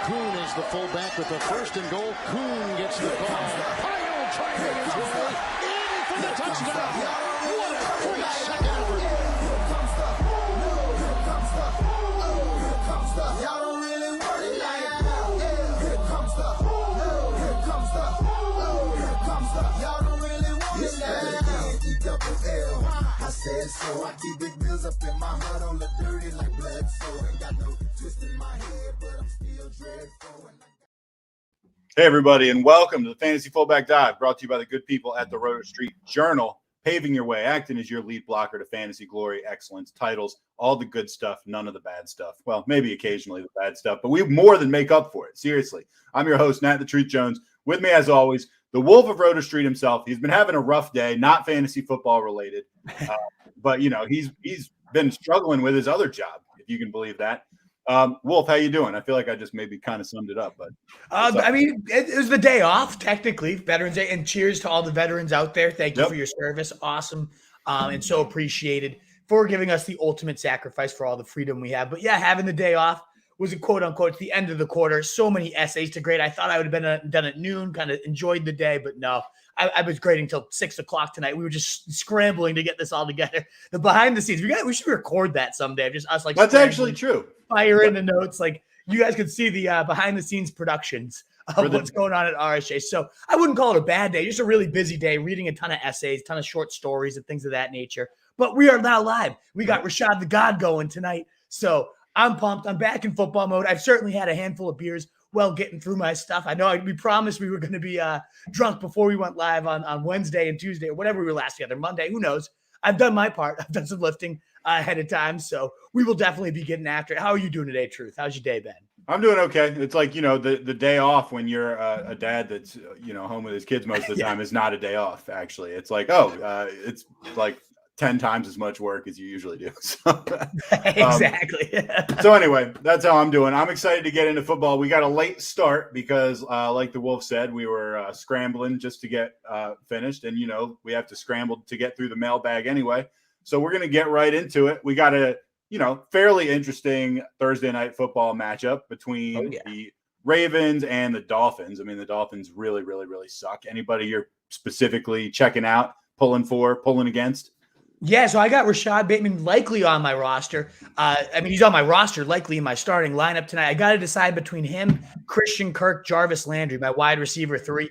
Kuhn is the fullback with the first and goal. Kuhn gets the call. Pyle driving his way in for the touchdown. What a great second effort. Here comes the. Y'all don't really want it like that. Here comes the. Y'all don't really want it like that. I said so. I keep big bills up in my heart on the dirty like blood. So ain't got no twist in my head, but I'm still dreadful. Hey, everybody, and welcome to the Fantasy Fullback Dive, brought to you by the good people at the Roto Street Journal, paving your way, acting as your lead blocker to fantasy glory, excellence, titles, all the good stuff, none of the bad stuff. Well, maybe occasionally the bad stuff, but we more than make up for it. Seriously. I'm your host, Nat the Truth Jones. With me, as always, the Wolf of Roto Street himself. He's been having a rough day, not fantasy football related, but you know he's been struggling with his other job, if you can believe that. Wolf, how you doing? I feel like I just maybe kind of summed it up, but I mean, it was the day off, technically, Veterans Day, and cheers to all the veterans out there. Thank you for your service. Awesome. And so appreciated for giving us the ultimate sacrifice for all the freedom we have. But yeah, having the day off was a quote unquote, it's the end of the quarter. So many essays to grade. I thought I would have been done at noon, kind of enjoyed the day, but no, I was grading till 6 o'clock tonight. We were just scrambling to get this all together. The behind the scenes, we should record that someday. Just us like that's actually true. Fire in the notes, like you guys could see the behind the scenes productions of what's going on at RSA. So I wouldn't call it a bad day, just a really busy day, reading a ton of essays, ton of short stories and things of that nature. But we are now live. We got Rashod the God going tonight. So I'm pumped. I'm back in football mode. I've certainly had a handful of beers while getting through my stuff. I know we promised we were going to be drunk before we went live on Wednesday and Tuesday or whatever we were last together, Monday. Who knows? I've done my part. I've done some lifting ahead of time, so we will definitely be getting after it. How are you doing today, Truth? How's your day been? I'm doing okay. It's like, you know, the day off when you're a dad that's, home with his kids most of the time is not a day off, actually. It's like, it's like 10 times as much work as you usually do. So, exactly. So anyway, that's how I'm doing. I'm excited to get into football. We got a late start because, like the Wolf said, we were scrambling just to get finished. And, we have to scramble to get through the mailbag anyway. So we're going to get right into it. We got a, fairly interesting Thursday night football matchup between the Ravens and the Dolphins. I mean, the Dolphins really, really, really suck. Anybody you're specifically checking out, pulling against? Yeah, so I got Rashod Bateman likely on my roster. He's on my roster, likely in my starting lineup tonight. I got to decide between him, Christian Kirk, Jarvis Landry, my wide receiver 3.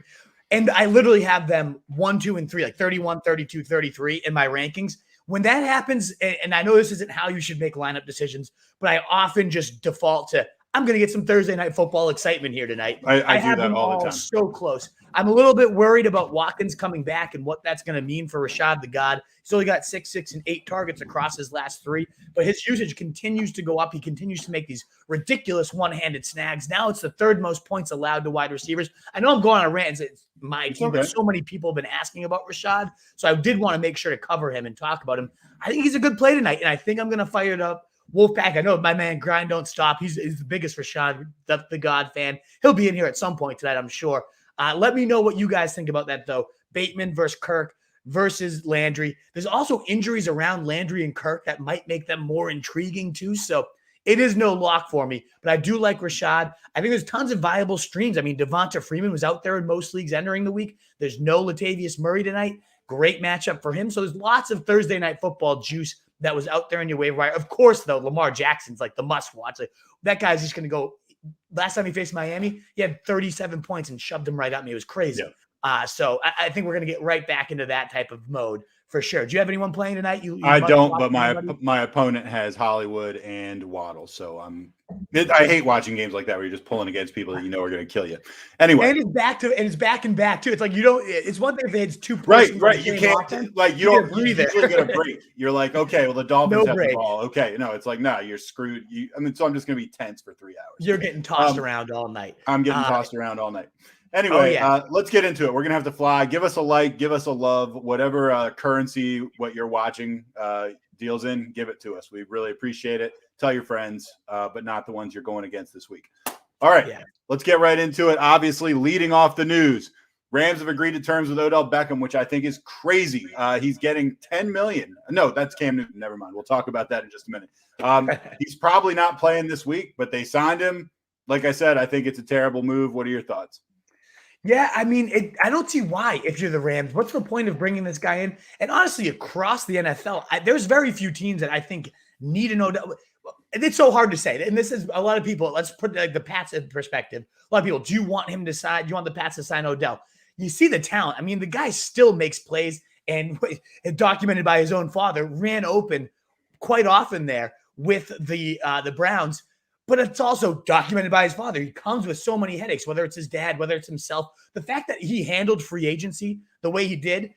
And I literally have them 1, 2, and 3, like 31, 32, 33 in my rankings. When that happens, and I know this isn't how you should make lineup decisions, but I often just default to, I'm going to get some Thursday night football excitement here tonight. I do that all the time. So close. I'm a little bit worried about Watkins coming back and what that's going to mean for Rashod the God. He's only got 6, 6, and 8 targets across his last 3, but his usage continues to go up. He continues to make these ridiculous one-handed snags. Now it's the 3rd most points allowed to wide receivers. I know I'm going on a rant. It's my team, but so many people have been asking about Rashod, so I did want to make sure to cover him and talk about him. I think he's a good play tonight, and I think I'm going to fire it up. Wolfpack, I know my man Grind Don't Stop. He's the biggest Rashod the God fan. He'll be in here at some point tonight, I'm sure. Let me know what you guys think about that, though. Bateman versus Kirk versus Landry. There's also injuries around Landry and Kirk that might make them more intriguing, too. So it is no lock for me, but I do like Rashod. I think there's tons of viable streams. I mean, Devonta Freeman was out there in most leagues entering the week. There's no Latavius Murray tonight. Great matchup for him. So there's lots of Thursday night football juice that was out there in your waiver wire. Of course, though, Lamar Jackson's like the must watch. Like, that guy's just going to go. Last time he faced Miami, he had 37 points and shoved him right at me. It was crazy. Yeah. So I think we're going to get right back into that type of mode for sure. Do you have anyone playing tonight? I don't, but my opponent has Hollywood and Waddle. So I hate watching games like that where you're just pulling against people that you know are going to kill you. Anyway, and it's back and back too. It's like you don't. It's one thing if it's 2 right. You can't you don't usually get a break. You're like, okay, well the Dolphins have the ball. Okay, no, it's like no, you're screwed. So I'm just going to be tense for 3 hours. You're getting tossed around all night. I'm getting tossed around all night. Anyway, let's get into it. We're going to have to fly. Give us a like, give us a love, whatever currency, what you're watching deals in, give it to us. We really appreciate it. Tell your friends, but not the ones you're going against this week. All right, let's get right into it. Obviously, leading off the news, Rams have agreed to terms with Odell Beckham, which I think is crazy. He's getting $10 million. No, that's Cam Newton. Never mind. We'll talk about that in just a minute. He's probably not playing this week, but they signed him. like I said, I think it's a terrible move. What are your thoughts? Yeah, I mean, I don't see why if you're the Rams. What's the point of bringing this guy in? And honestly, across the NFL, there's very few teams that I think need an Odell. It's so hard to say. And this is a lot of people. Let's put the Pats in perspective. A lot of people, do you want him to sign? Do you want the Pats to sign Odell? You see the talent. I mean, the guy still makes plays, and documented by his own father, ran open quite often there with the Browns. But it's also documented by his father. He comes with so many headaches, whether it's his dad, whether it's himself. The fact that he handled free agency the way he did,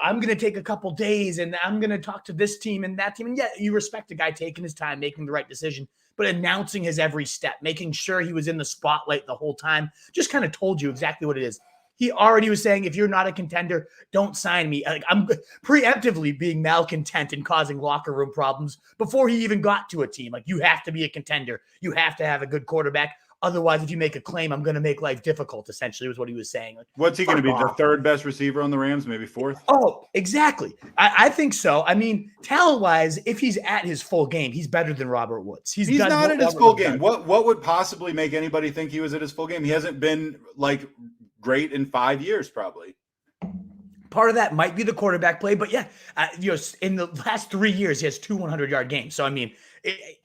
I'm going to take a couple days and I'm going to talk to this team and that team. And yeah, you respect a guy taking his time, making the right decision, but announcing his every step, making sure he was in the spotlight the whole time, just kind of told you exactly what it is. He already was saying, if you're not a contender, don't sign me. Like, I'm preemptively being malcontent and causing locker room problems before he even got to a team. Like, you have to be a contender. You have to have a good quarterback. Otherwise, if you make a claim, I'm going to make life difficult, essentially, was what he was saying. Like, what's he going to be, the third best receiver on the Rams, maybe fourth? Oh, exactly. I think so. I mean, talent-wise, if he's at his full game, he's better than Robert Woods. He's not at his full game. What would possibly make anybody think he was at his full game? He hasn't been, like, great in 5 years, probably. Part of that might be the quarterback play, but yeah, in the last 3 years, he has 2 100-yard games. So, I mean,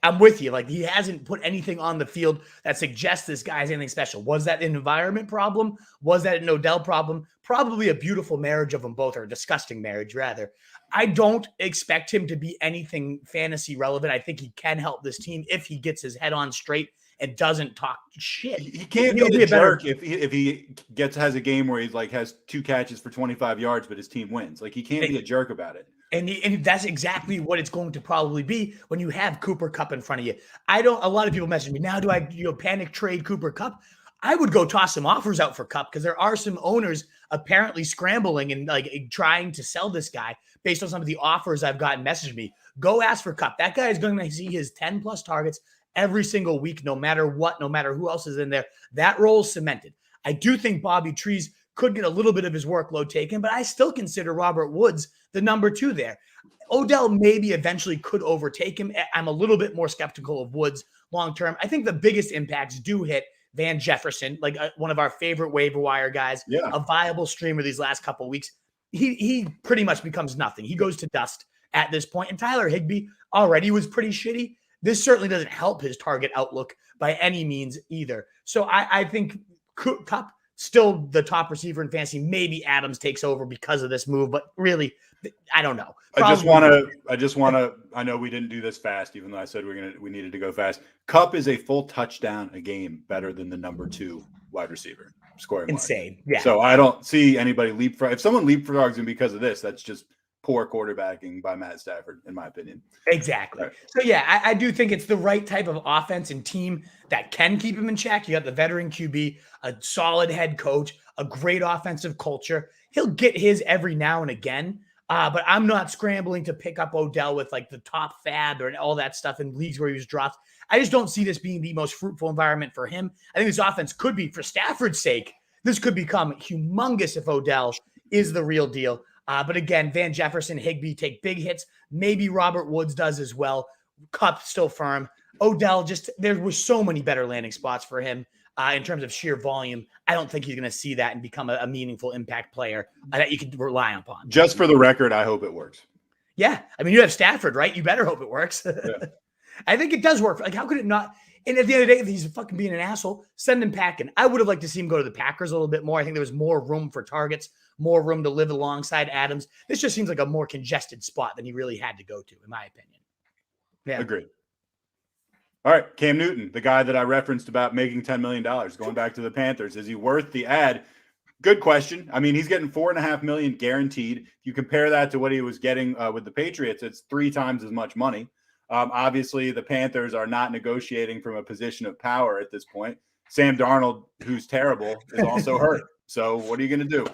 I'm with you. Like, he hasn't put anything on the field that suggests this guy has anything special. Was that an environment problem? Was that an Odell problem? Probably a beautiful marriage of them both, or a disgusting marriage, rather. I don't expect him to be anything fantasy relevant. I think he can help this team if he gets his head on straight and doesn't talk shit. He can't be a jerk if he has a game where he has 2 catches for 25 yards, but his team wins. Like, he can't be a jerk about it. And that's exactly what it's going to probably be when you have Cooper Kupp in front of you. A lot of people message me, now do I panic trade Cooper Kupp? I would go toss some offers out for Kupp, because there are some owners apparently scrambling and trying to sell this guy based on some of the offers I've gotten messaged me. Go ask for Kupp. That guy is going to see his 10 plus targets every single week, no matter what, no matter who else is in there. That role is cemented. I do think Bobby Trees could get a little bit of his workload taken, but I still consider Robert Woods the number 2 there. Odell maybe eventually could overtake him. I'm a little bit more skeptical of Woods long-term. I think the biggest impacts do hit Van Jefferson, one of our favorite waiver wire guys, a viable streamer these last couple of weeks. He pretty much becomes nothing. He goes to dust at this point. And Tyler Higbee already was pretty shitty. This certainly doesn't help his target outlook by any means either. So I think Kupp still the top receiver in fantasy. Maybe Adams takes over because of this move, but really, I don't know. I know we didn't do this fast, even though I said we needed to go fast. Kupp is a full touchdown a game better than the number 2 wide receiver scoring. Insane. Yeah. So I don't see anybody leapfrog. If someone leapfrogs him because of this, that's just poor quarterbacking by Matt Stafford, in my opinion. Exactly. Right. So, yeah, I do think it's the right type of offense and team that can keep him in check. You got the veteran QB, a solid head coach, a great offensive culture. He'll get his every now and again, but I'm not scrambling to pick up Odell with the top fab or all that stuff in leagues where he was dropped. I just don't see this being the most fruitful environment for him. I think this offense could be, for Stafford's sake, this could become humongous if Odell is the real deal. But again, Van Jefferson, Higbee take big hits. Maybe Robert Woods does as well. Kupp still firm. Odell, there were so many better landing spots for him in terms of sheer volume. I don't think he's going to see that and become a meaningful impact player that you can rely upon. Just for the record, I hope it works. Yeah. I mean, you have Stafford, right? You better hope it works. Yeah. I think it does work. How could it not? And at the end of the day, if he's fucking being an asshole, send him packing. I would have liked to see him go to the Packers a little bit more. I think there was more room for targets, more room to live alongside Adams. This just seems like a more congested spot than he really had to go to, in my opinion. Yeah. Agreed. All right, Cam Newton, the guy that I referenced about making $10 million, going back to the Panthers. Is he worth the ad? Good question. I mean, he's getting $4.5 million guaranteed. If you compare that to what he was getting with the Patriots, it's 3 times as much money. Obviously, the Panthers are not negotiating from a position of power at this point. Sam Darnold, who's terrible, is also hurt. So what are you going to do?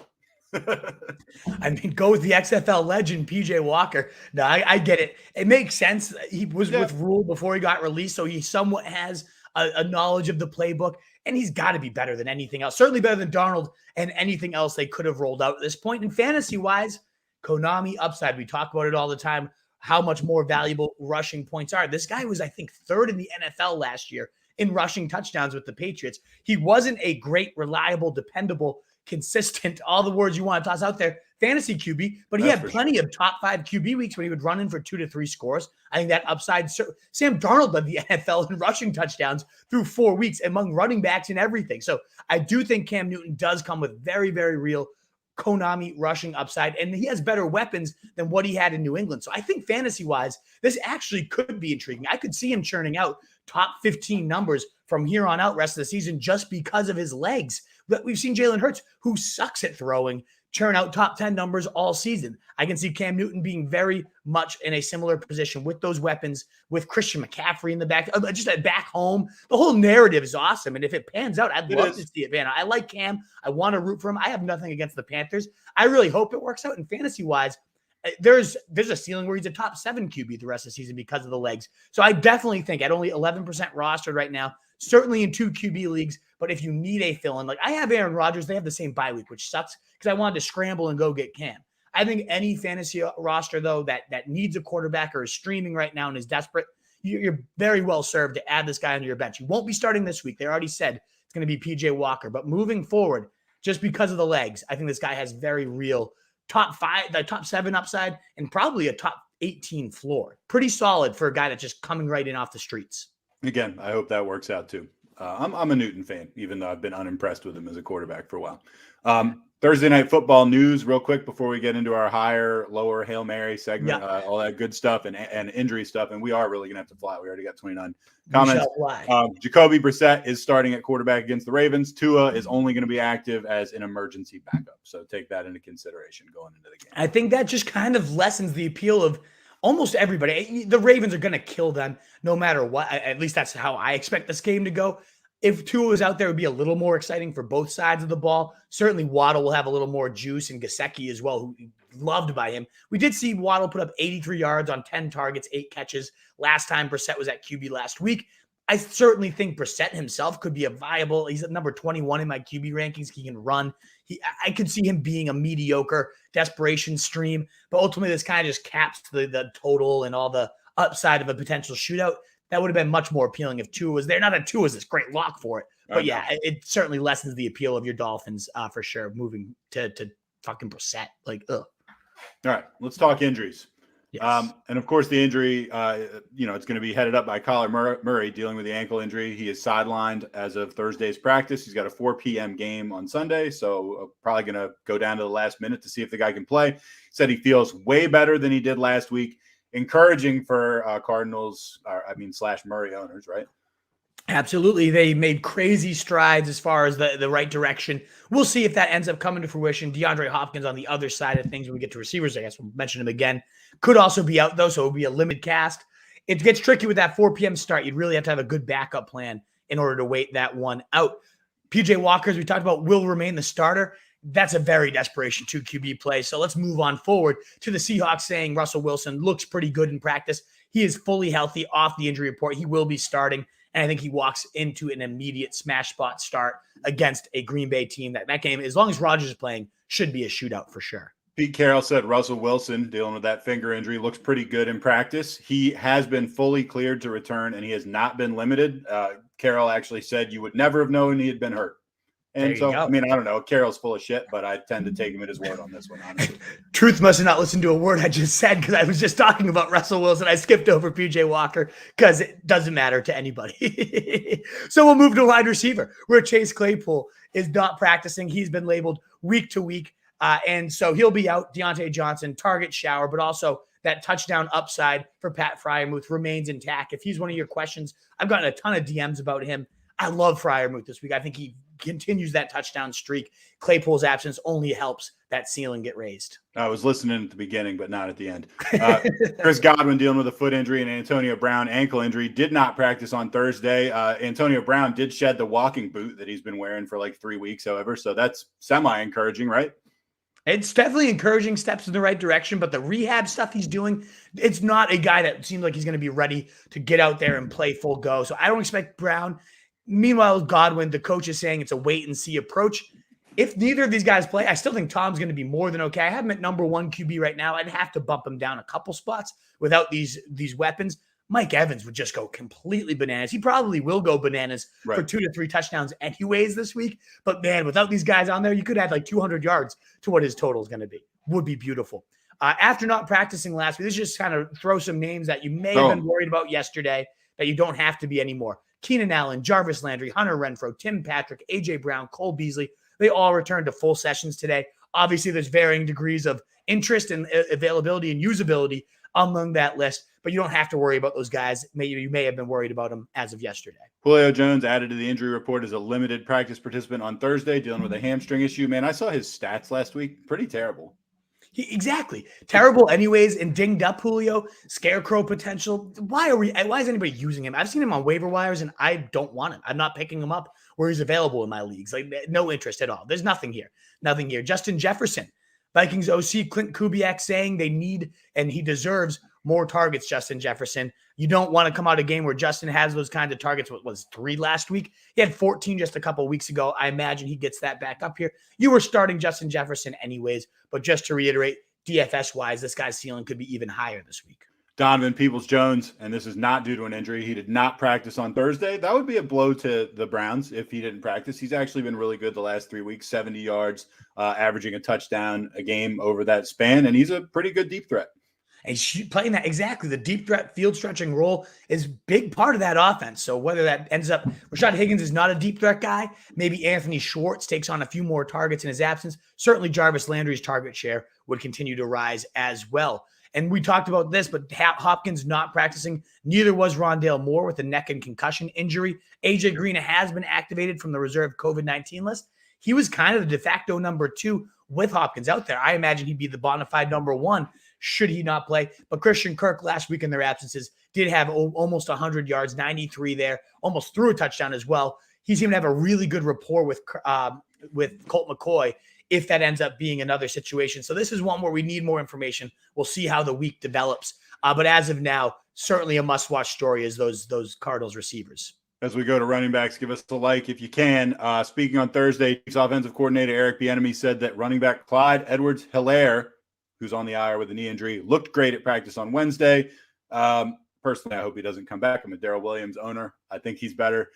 I mean, go with the XFL legend, PJ Walker. No, I get it. It makes sense. He was with Rule before he got released, so he somewhat has a knowledge of the playbook, and he's got to be better than anything else. Certainly better than Darnold and anything else they could have rolled out at this point. And fantasy-wise, Konami upside. We talk about it all the time, how much more valuable rushing points are. This guy was, I think, 3rd in the NFL last year in rushing touchdowns with the Patriots. He wasn't a great, reliable, dependable, consistent, all the words you want to toss out there, fantasy QB, but he had plenty of top 5 QB weeks when he would run in for 2 to 3 scores. I think that upside, Sam Darnold led the NFL in rushing touchdowns through 4 weeks among running backs and everything. So I do think Cam Newton does come with very, very real Konami rushing upside, and he has better weapons than what he had in New England. So I think fantasy-wise, this actually could be intriguing. I could see him churning out top 15 numbers from here on out rest of the season just because of his legs. But we've seen Jalen Hurts, who sucks at throwing, churn out top 10 numbers all season. I can see Cam Newton being very much in a similar position with those weapons, with Christian McCaffrey in the back, just at back home. The whole narrative is awesome. And if it pans out, I'd love to see it, man. I like Cam. I want to root for him. I have nothing against the Panthers. I really hope it works out. And fantasy-wise, there's a ceiling where he's a top 7 QB the rest of the season because of the legs. So I definitely think at only 11% rostered right now, certainly in 2 QB leagues, but if you need a fill-in, like I have Aaron Rodgers, they have the same bye week, which sucks because I wanted to scramble and go get Cam. I think any fantasy roster, though, that needs a quarterback or is streaming right now and is desperate, you're very well served to add this guy onto your bench. You won't be starting this week. They already said it's going to be PJ Walker, but moving forward, just because of the legs, I think this guy has very real top 7 upside and probably a top 18 floor. Pretty solid for a guy that's just coming right in off the streets. Again, I hope that works out too. I'm a Newton fan, even though I've been unimpressed with him as a quarterback for a while. Thursday Night Football news real quick before we get into our higher, lower Hail Mary segment, all that good stuff and injury stuff. And we are really going to have to fly. We already got 29 comments. Jacoby Brissett is starting at quarterback against the Ravens. Tua is only going to be active as an emergency backup. So take that into consideration going into the game. I think that just kind of lessens the appeal of almost everybody. The Ravens are going to kill them no matter what. At least that's how I expect this game to go. If Tua was out there, it would be a little more exciting for both sides of the ball. Certainly Waddle will have a little more juice, and Gesicki as well, who loved by him. We did see Waddle put up 83 yards on 10 targets, 8 catches. Last time Brissett was at QB last week. I certainly think Brissett himself could be a viable. He's at number 21 in my QB rankings. He can run. I could see him being a mediocre desperation stream, but ultimately this kind of just caps the total and all the upside of a potential shootout. That would have been much more appealing if Tua was there. Not that Tua is this great lock for it, but yeah, it certainly lessens the appeal of your Dolphins for sure. Moving to fucking Brissett, like, ugh. All right, let's talk injuries. Yes. And of course, the injury, it's going to be headed up by Kyler Murray dealing with the ankle injury. He is sidelined as of Thursday's practice. He's got a 4 p.m. game on Sunday, so probably going to go down to the last minute to see if the guy can play. He said he feels way better than he did last week. Encouraging for Cardinals, / Murray owners, right? Absolutely. They made crazy strides as far as the right direction. We'll see if that ends up coming to fruition. DeAndre Hopkins on the other side of things when we get to receivers, I guess we'll mention him again. Could also be out, though, so it will be a limited cast. It gets tricky with that 4 p.m. start. You'd really have to have a good backup plan in order to wait that one out. PJ Walker, as we talked about, will remain the starter. That's a very desperation 2 QB play. So let's move on forward to the Seahawks saying Russell Wilson looks pretty good in practice. He is fully healthy off the injury report. He will be starting. And I think he walks into an immediate smash spot start against a Green Bay team. That game, as long as Rodgers is playing, should be a shootout for sure. Pete Carroll said Russell Wilson, dealing with that finger injury, looks pretty good in practice. He has been fully cleared to return, and he has not been limited. Carroll actually said you would never have known he had been hurt. And so, I don't know. Carroll's full of shit, but I tend to take him at his word on this one, honestly. Truth must have not listened to a word I just said because I was just talking about Russell Wilson. I skipped over PJ Walker because it doesn't matter to anybody. So we'll move to wide receiver where Chase Claypool is not practicing. He's been labeled week to week. And so he'll be out. Deontay Johnson, target shower, but also that touchdown upside for Pat Freiermuth remains intact. If he's one of your questions, I've gotten a ton of DMs about him. I love Freiermuth this week. I think he continues that touchdown streak. Claypool's absence only helps that ceiling get raised. I was listening at the beginning, but not at the end. Chris Godwin dealing with a foot injury and Antonio Brown ankle injury did not practice on Thursday. Antonio Brown did shed the walking boot that he's been wearing for like 3 weeks, however. So that's semi-encouraging, right? It's definitely encouraging steps in the right direction, but the rehab stuff he's doing, it's not a guy that seems like he's going to be ready to get out there and play full go. So I don't expect Brown. Meanwhile, Godwin, the coach is saying it's a wait-and-see approach. If neither of these guys play, I still think Tom's going to be more than okay. I have him at number 1 QB right now. I'd have to bump him down a couple spots without these weapons. Mike Evans would just go completely bananas. He probably will go bananas for 2 to 3 touchdowns anyways this week. But man, without these guys on there, you could add like 200 yards to what his total is going to be. Would be beautiful. After not practicing last week, this just kind of throw some names that you may have been worried about yesterday that you don't have to be anymore. Keenan Allen, Jarvis Landry, Hunter Renfrow, Tim Patrick, A.J. Brown, Cole Beasley. They all returned to full sessions today. Obviously, there's varying degrees of interest and availability and usability among that list, but you don't have to worry about those guys. You may have been worried about them as of yesterday. Julio Jones added to the injury report as a limited practice participant on Thursday, dealing with a hamstring issue. Man, I saw his stats last week. Pretty terrible. Exactly. Terrible anyways, and dinged up Julio, scarecrow potential. Why is anybody using him? I've seen him on waiver wires and I don't want him. I'm not picking him up where he's available in my leagues. Like no interest at all. There's nothing here. Nothing here. Justin Jefferson, Vikings OC Clint Kubiak saying they need and he deserves more targets, Justin Jefferson. You don't want to come out a game where Justin has those kinds of targets. What was 3 last week? He had 14 just a couple of weeks ago. I imagine he gets that back up here. You were starting Justin Jefferson anyways, but just to reiterate, DFS-wise, this guy's ceiling could be even higher this week. Donovan Peoples-Jones, and this is not due to an injury. He did not practice on Thursday. That would be a blow to the Browns if he didn't practice. He's actually been really good the last 3 weeks, 70 yards, averaging a touchdown a game over that span, and he's a pretty good deep threat. And playing that exactly, the deep threat field stretching role is a big part of that offense. So whether that ends up, Rashad Higgins is not a deep threat guy. Maybe Anthony Schwartz takes on a few more targets in his absence. Certainly Jarvis Landry's target share would continue to rise as well. And we talked about this, but Hopkins not practicing. Neither was Rondale Moore with a neck and concussion injury. AJ Green has been activated from the reserve COVID-19 list. He was kind of the de facto number 2 with Hopkins out there. I imagine he'd be the bona fide number 1 should he not play. But Christian Kirk last week in their absences did have almost 100 yards, 93 there, almost threw a touchdown as well. He seemed to have a really good rapport with Colt McCoy if that ends up being another situation. So this is one where we need more information. We'll see how the week develops. But as of now, certainly a must-watch story is those Cardinals receivers. As we go to running backs, give us a like if you can. Speaking on Thursday, Chiefs offensive coordinator Eric Bieniemy said that running back Clyde Edwards-Helaire, who's on the IR with a knee injury, looked great at practice on Wednesday. Personally, I hope he doesn't come back. I'm a Daryl Williams owner. I think he's better.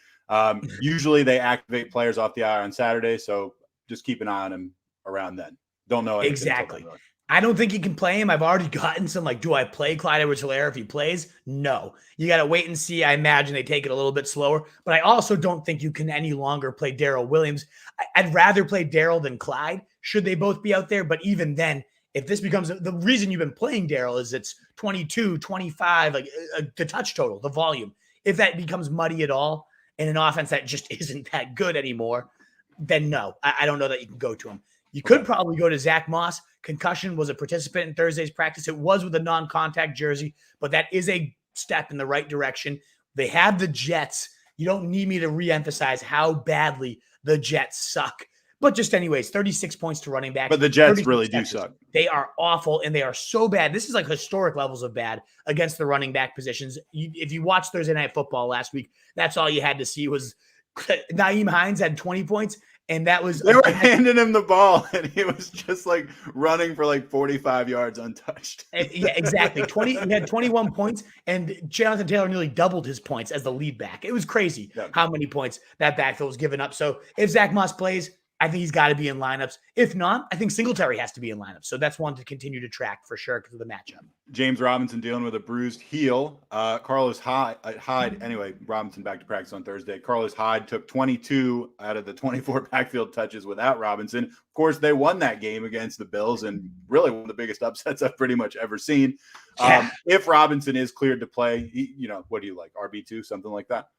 Usually they activate players off the IR on Saturday, so just keep an eye on him around then. Don't know anything. Exactly. I don't think you can play him. I've already gotten some, do I play Clyde Edwards-Helaire if he plays? No. You got to wait and see. I imagine they take it a little bit slower. But I also don't think you can any longer play Daryl Williams. I'd rather play Daryl than Clyde, should they both be out there. But even then, if this becomes the reason you've been playing Daryl is it's 22, 25, the touch total, the volume. If that becomes muddy at all in an offense that just isn't that good anymore, then no, I don't know that you can go to him. You could probably go to Zach Moss. Concussion, was a participant in Thursday's practice. It was with a non-contact jersey, but that is a step in the right direction. They have the Jets. You don't need me to reemphasize how badly the Jets suck. But just anyways, 36 points to running back. But the Jets really do suck. They are awful, and they are so bad. This is like historic levels of bad against the running back positions. If you watched Thursday Night Football last week, that's all you had to see was Nyheim Hines had 20 points. And that was they were handing him the ball, and he was just running for 45 yards untouched. Yeah, exactly. He had 21 points, and Jonathan Taylor nearly doubled his points as the lead back. It was crazy how many points that backfield was given up. So if Zach Moss plays, I think he's got to be in lineups. If not, I think Singletary has to be in lineups. So that's one to continue to track for sure because of the matchup. James Robinson dealing with a bruised heel. Carlos Hyde. Anyway, Robinson back to practice on Thursday. Carlos Hyde took 22 out of the 24 backfield touches without Robinson. Of course, they won that game against the Bills, and really one of the biggest upsets I've pretty much ever seen. If Robinson is cleared to play, what do you like? RB2, something like that?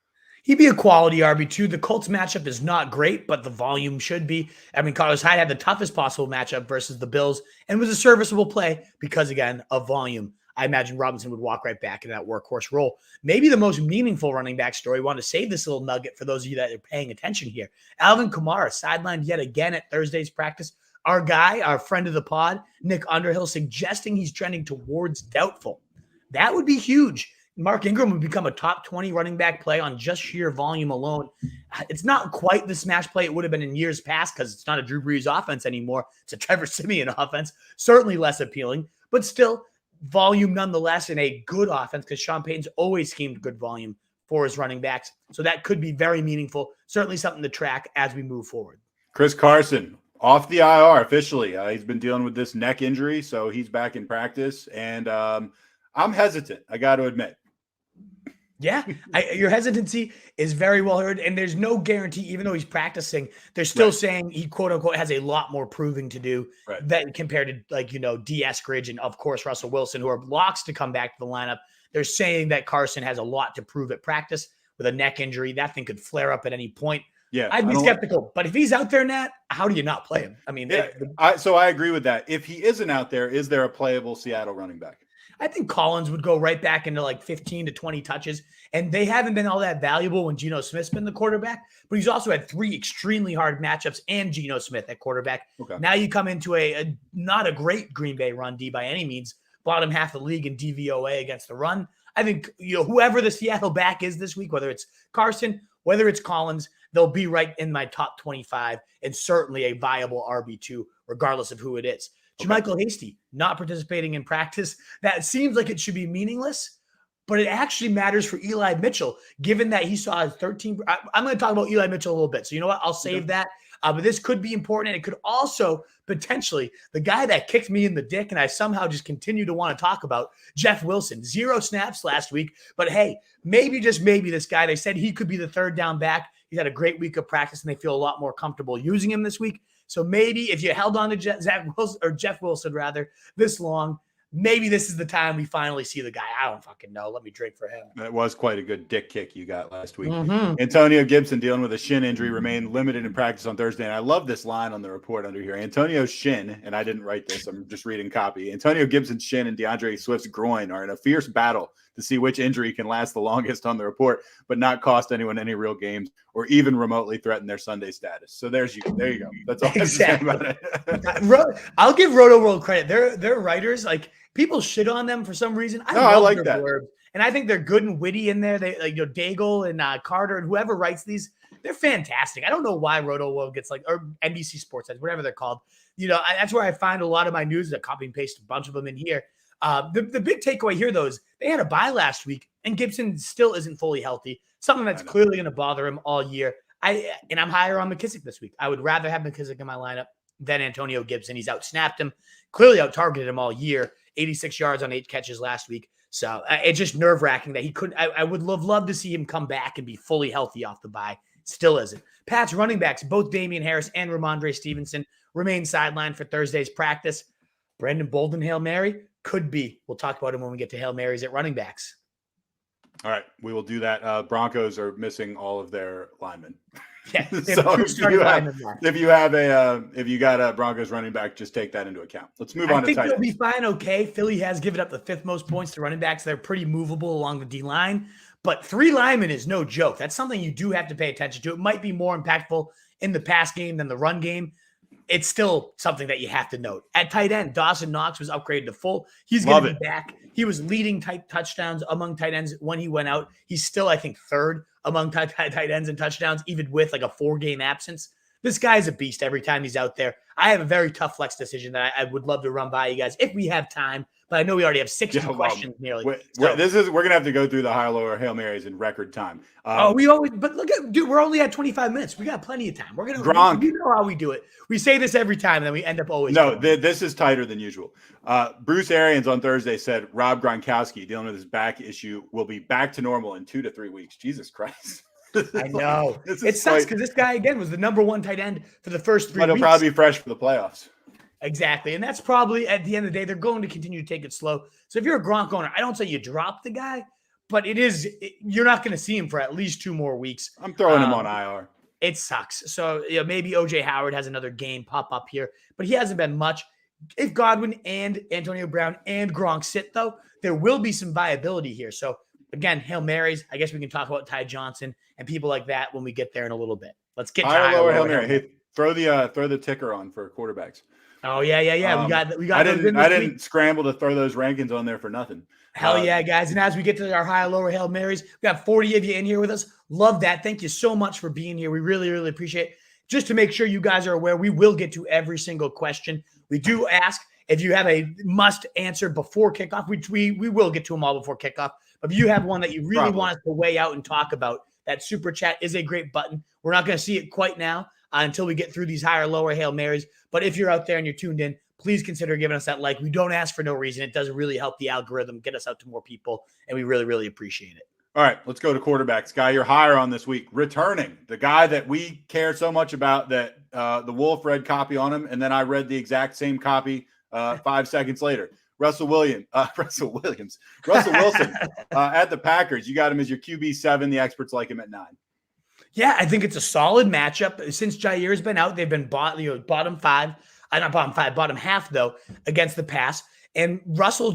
He'd be a quality RB2. The Colts matchup is not great, but the volume should be. I mean, Carlos Hyde had the toughest possible matchup versus the Bills and was a serviceable play because, again, of volume. I imagine Robinson would walk right back into that workhorse role. Maybe the most meaningful running back story. We want to save this little nugget for those of you that are paying attention here. Alvin Kamara sidelined yet again at Thursday's practice. Our guy, our friend of the pod, Nick Underhill, suggesting he's trending towards doubtful. That would be huge. Mark Ingram would become a top 20 running back play on just sheer volume alone. It's not quite the smash play it would have been in years past because it's not a Drew Brees offense anymore. It's a Trevor Siemian offense. Certainly less appealing, but still volume nonetheless in a good offense because Sean Payton's always schemed good volume for his running backs. So that could be very meaningful. Certainly something to track as we move forward. Chris Carson off the IR officially. He's been dealing with this neck injury, so he's back in practice. And I'm hesitant, I got to admit. Yeah, your hesitancy is very well heard, and there's no guarantee, even though he's practicing, they're still saying he, quote unquote, has a lot more proving to do that compared to, like, D. Eskridge and, of course, Russell Wilson, who are locks to come back to the lineup. They're saying that Carson has a lot to prove at practice with a neck injury. That thing could flare up at any point. Yeah, I'd be skeptical, but if he's out there, Nat, how do you not play him? I mean, so I agree with that. If he isn't out there, is there a playable Seattle running back? I think Collins would go right back into like 15 to 20 touches, and they haven't been all that valuable when Geno Smith's been the quarterback, but he's also had 3 extremely hard matchups and Geno Smith at quarterback. Okay. Now you come into a not a great Green Bay run D by any means, bottom half of the league in DVOA against the run. I think, whoever the Seattle back is this week, whether it's Carson, whether it's Collins, they'll be right in my top 25 and certainly a viable RB2, regardless of who it is. Jermichael Hasty not participating in practice. That seems like it should be meaningless, but it actually matters for Eli Mitchell, given that he saw 13. I'm going to talk about Eli Mitchell a little bit. So you know what? I'll save that. But this could be important. And it could also potentially, the guy that kicked me in the dick and I somehow just continue to want to talk about, Jeff Wilson. 0 snaps last week. But hey, maybe, just maybe, this guy, they said he could be the third down back. He's had a great week of practice and they feel a lot more comfortable using him this week. So maybe if you held on to Jeff Wilson this long, maybe this is the time we finally see the guy. I don't fucking know. Let me drink for him. That was quite a good dick kick you got last week. Antonio Gibson, dealing with a shin injury, remained limited in practice on Thursday. And I love this line on the report under here. Antonio's shin, and I didn't write this, I'm just reading copy. Antonio Gibson's shin and DeAndre Swift's groin are in a fierce battle to see which injury can last the longest on the report, but not cost anyone any real games or even remotely threaten their Sunday status. So there you go. That's all exactly. I have to say about it. I'll give Roto World credit. They're writers, like, people shit on them for some reason. I like that. Blurbs, and I think they're good and witty in there. They Daigle and Carter and whoever writes these, they're fantastic. I don't know why Roto World gets or NBC Sports, whatever they're called. That's where I find a lot of my news. I copy and paste a bunch of them in here. The big takeaway here, though, is they had a bye last week, and Gibson still isn't fully healthy. Something that's clearly going to bother him all year. I'm higher on McKissick this week. I would rather have McKissick in my lineup than Antonio Gibson. He's outsnapped him, clearly out-targeted him all year. 86 yards on 8 catches last week. So it's just nerve-wracking that he couldn't. I would love to see him come back and be fully healthy off the bye. Still isn't. Pat's running backs, both Damian Harris and Ramondre Stevenson, remain sidelined for Thursday's practice. Brandon Bolden, Hail Mary, could be. We'll talk about him when we get to Hail Marys at running backs. All right, we will do that. Broncos are missing all of their linemen. Yeah, so if you got a Broncos running back, just take that into account. Let's move on to tight ends. I think they'll be fine. Okay, Philly has given up the 5th most points to running backs. They're pretty movable along the D line, but 3 linemen is no joke. That's something you do have to pay attention to. It might be more impactful in the pass game than the run game. It's still something that you have to note. At tight end, Dawson Knox was upgraded to full. He's going to be back. He was leading touchdowns among tight ends when he went out. He's still, I think, 3rd among tight ends and touchdowns, even with like a 4-game absence. This guy is a beast every time he's out there. I have a very tough flex decision that I would love to run by you guys if we have time, but I know we already have 60 questions nearly. We're going to have to go through the high, lower Hail Marys in record time. But look at, dude, we're only at 25 minutes. We got plenty of time. We're going to, you know how we do it. We say this every time and then we end up always. No, this is tighter than usual. Bruce Arians on Thursday said Rob Gronkowski, dealing with his back issue, will be back to normal in 2 to 3 weeks. Jesus Christ. I know. It sucks because this guy, again, was the number 1 tight end for the first 3 weeks. But he'll probably be fresh for the playoffs. Exactly. And that's probably, at the end of the day, they're going to continue to take it slow. So if you're a Gronk owner, I don't say you drop the guy, but you're not going to see him for at least 2 more weeks. I'm throwing him on IR. It sucks. So maybe OJ Howard has another game pop up here, but he hasn't been much. If Godwin and Antonio Brown and Gronk sit, though, there will be some viability here. So again, Hail Marys. I guess we can talk about Ty Johnson and people like that when we get there in a little bit. Let's get higher, lower Hail Mary. Hey, throw the ticker on for quarterbats. Oh yeah. We got. I didn't scramble to throw those rankings on there for nothing. Hell yeah, guys! And as we get to our high, lower Hail Marys, we got 40 of you in here with us. Love that. Thank you so much for being here. We really, really appreciate it. Just to make sure you guys are aware, we will get to every single question. We do ask If you have a must answer before kickoff, which we will get to them all before kickoff, but if you have one that you really want us to weigh out and talk about, that super chat is a great button. We're not going to see it quite now until we get through these higher, lower Hail Marys. But if you're out there and you're tuned in, please consider giving us that like. We don't ask for no reason. It does really help the algorithm get us out to more people, and we really, really appreciate it. All right, let's go to quarterbacks. Guy you're higher on this week, returning, the guy that we care so much about that the Wolf read copy on him, and then I read the exact same copy 5 seconds later. Russell Wilson at the Packers. You got him as your QB7. The experts like him at 9. Yeah, I think it's a solid matchup. Since Jair's been out, they've been bottom half though against the pass. And Russell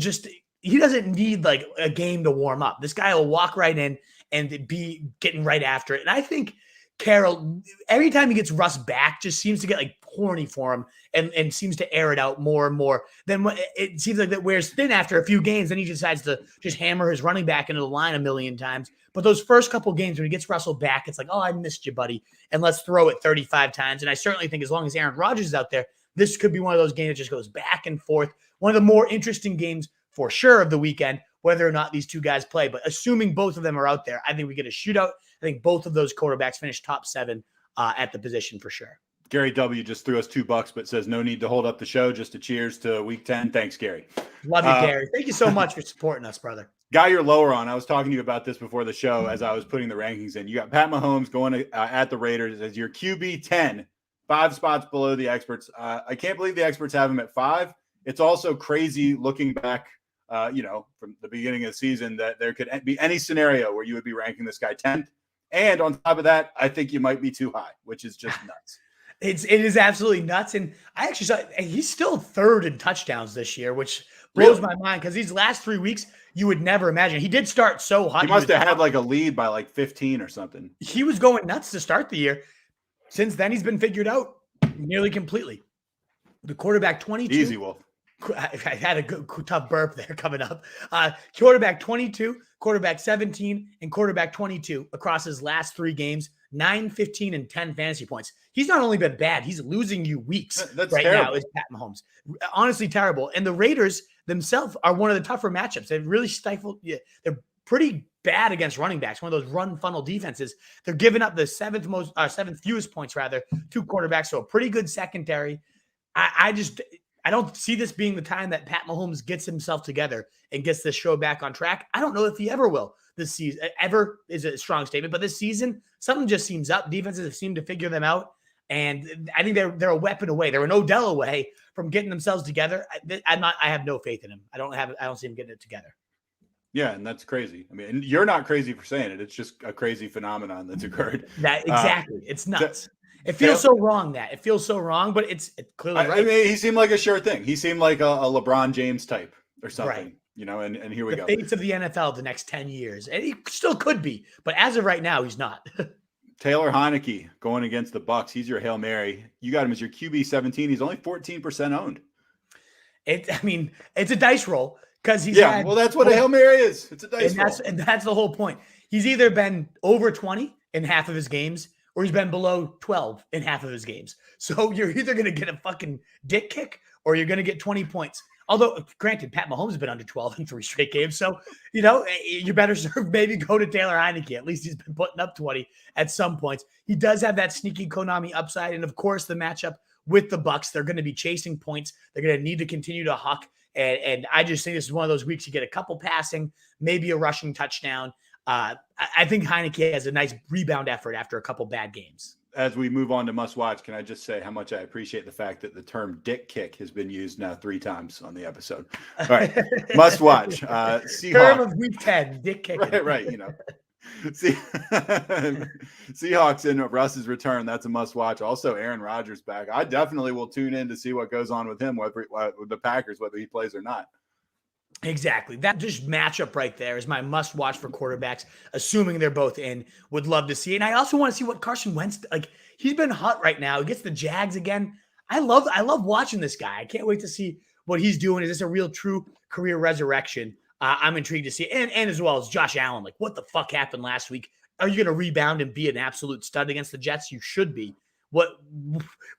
he doesn't need like a game to warm up. This guy will walk right in and be getting right after it. And I think Carroll, every time he gets Russ back, just seems to get like horny for him and seems to air it out more and more. Then it seems like that wears thin after a few games. Then he decides to just hammer his running back into the line a million times. But those first couple games when he gets Russell back, it's like, oh, I missed you, buddy. And let's throw it 35 times. And I certainly think as long as Aaron Rodgers is out there, this could be one of those games that just goes back and forth. One of the more interesting games for sure of the weekend, whether or not these two guys play. But assuming both of them are out there, I think we get a shootout. I think both of those quarterbacks finish top 7 at the position for sure. Gary W. just threw us $2, but says no need to hold up the show. Just a cheers to week 10. Thanks, Gary. Love you, Gary. Thank you so much for supporting us, brother. Guy you're lower on. I was talking to you about this before the show as I was putting the rankings in. You got Pat Mahomes going at the Raiders as your QB 10, 5 spots below the experts. I can't believe the experts have him at 5. It's also crazy looking back, from the beginning of the season that there could be any scenario where you would be ranking this guy 10th. And on top of that, I think you might be too high, which is just nuts. It is absolutely nuts. And I actually saw he's still 3rd in touchdowns this year, which blows my mind because these last 3 weeks, you would never imagine. He did start so hot. He must have had like a lead by like 15 or something. He was going nuts to start the year. Since then, he's been figured out nearly completely. The quarterback 22. Easy, Wolf. I had a good, tough burp there coming up. Quarterback 22, quarterback 17, and quarterback 22 across his last 3 games, 9, 15, and 10 fantasy points. He's not only been bad, he's losing you weeks now is Pat Mahomes. Honestly terrible. And the Raiders themselves are one of the tougher matchups. They've really stifled. Yeah, they're pretty bad against running backs, one of those run funnel defenses. They're giving up the seventh fewest points rather to quarterbacks. So a pretty good secondary. I don't see this being the time that Pat Mahomes gets himself together and gets this show back on track. I don't know if he ever will this season. Ever is a strong statement, but this season, something just seems up. Defenses have seemed to figure them out, and I think they're a weapon away. They're an Odell away from getting themselves together. I have no faith in him. I don't see him getting it together. Yeah, and that's crazy. I mean, you're not crazy for saying it. It's just a crazy phenomenon that's occurred. Exactly. It's nuts. It feels so wrong but it's clearly right. I mean, he seemed like a sure thing. He seemed like a LeBron James type or something, right. And here we go. The face of the NFL the next 10 years. And he still could be, but as of right now, he's not. Taylor Heineke going against the Bucs. He's your Hail Mary. You got him as your QB 17. He's only 14% owned. It's a dice roll because he's well, that's what a Hail Mary is. It's a dice roll. And that's the whole point. He's either been over 20 in half of his games, or he's been below 12 in half of his games. So you're either going to get a fucking dick kick or you're going to get 20 points. Although, granted, Pat Mahomes has been under 12 in 3 straight games. So, you better serve maybe go to Taylor Heineke. At least he's been putting up 20 at some points. He does have that sneaky Konami upside. And, of course, the matchup with the Bucs, they're going to be chasing points. They're going to need to continue to huck. And I just think this is one of those weeks you get a couple passing, maybe a rushing touchdown. I think Heineke has a nice rebound effort after a couple bad games. As we move on to must watch, can I just say how much I appreciate the fact that the term dick kick has been used now 3 times on the episode. All right. Must watch. Seahawks. Term of week 10, dick kick. Right. Seahawks in Russ's return. That's a must watch. Also, Aaron Rodgers back. I definitely will tune in to see what goes on with him, with the Packers, whether he plays or not. Exactly. That just matchup right there is my must watch for quarterbacks, assuming they're both in. Would love to see it. And I also want to see what Carson Wentz, he's been hot right now. He gets the Jags again. I love watching this guy. I can't wait to see what he's doing. Is this a real true career resurrection? I'm intrigued to see. And as well as Josh Allen, what the fuck happened last week? Are you going to rebound and be an absolute stud against the Jets? You should be.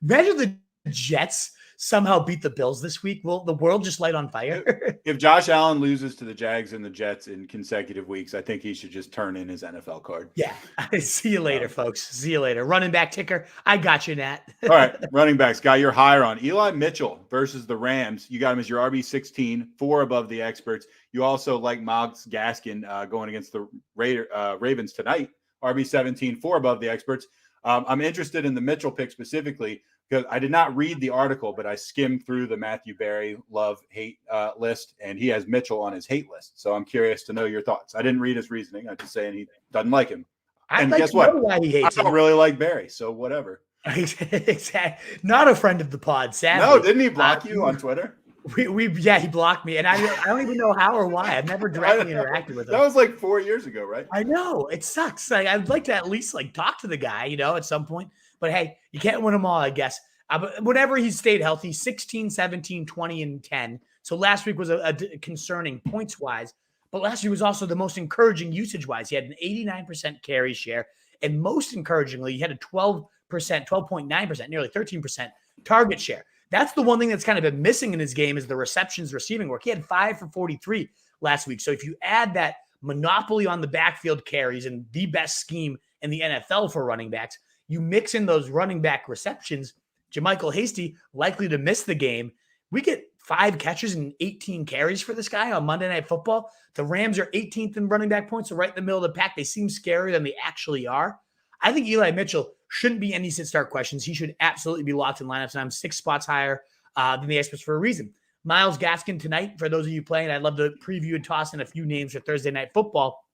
Imagine the Jets somehow beat the Bills this week, will the world just light on fire? If Josh Allen loses to the Jags and the Jets in consecutive weeks, I think he should just turn in his NFL card. Yeah. See you later, folks. See you later. Running back ticker. I got you, Nat. All right. Running backs. Guy you're higher on. Eli Mitchell versus the Rams. You got him as your RB16, 4 above the experts. You also like Myles Gaskin going against the Ravens tonight. RB17, 4 above the experts. I'm interested in the Mitchell pick specifically because I did not read the article, but I skimmed through the Matthew Berry love-hate list, and he has Mitchell on his hate list. So I'm curious to know your thoughts. I didn't read his reasoning. I'm just saying he doesn't like him. And guess what? Why he hates I don't really like Berry, so whatever. Exactly. Not a friend of the pod, sadly. No, didn't he block you on Twitter? Yeah, he blocked me, and I don't even know how or why. I've never directly interacted with him. That was like 4 years ago, right? I know, it sucks. Like, I'd like to at least talk to the guy, at some point. But hey, you can't win them all, I guess. But whenever he stayed healthy, 16, 17, 20, and 10. So last week was a concerning points wise, but last week was also the most encouraging usage wise. He had an 89% carry share, and most encouragingly, he had a 12.9%, nearly 13% target share. That's the one thing that's kind of been missing in his game is the receptions receiving work. He had 5 for 43 last week. So if you add that monopoly on the backfield carries and the best scheme in the NFL for running backs, you mix in those running back receptions, JaMychal Hasty likely to miss the game. We get 5 catches and 18 carries for this guy on Monday Night Football. The Rams are 18th in running back points, so right in the middle of the pack. They seem scarier than they actually are. I think Eli Mitchell shouldn't be any sit-start questions. He should absolutely be locked in lineups, and I'm 6 spots higher than the experts for a reason. Myles Gaskin tonight, for those of you playing, I'd love to preview and toss in a few names for Thursday Night Football.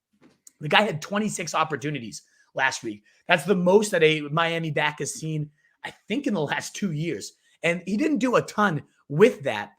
The guy had 26 opportunities last week. That's the most that a Miami back has seen, I think, in the last 2 years. And he didn't do a ton with that.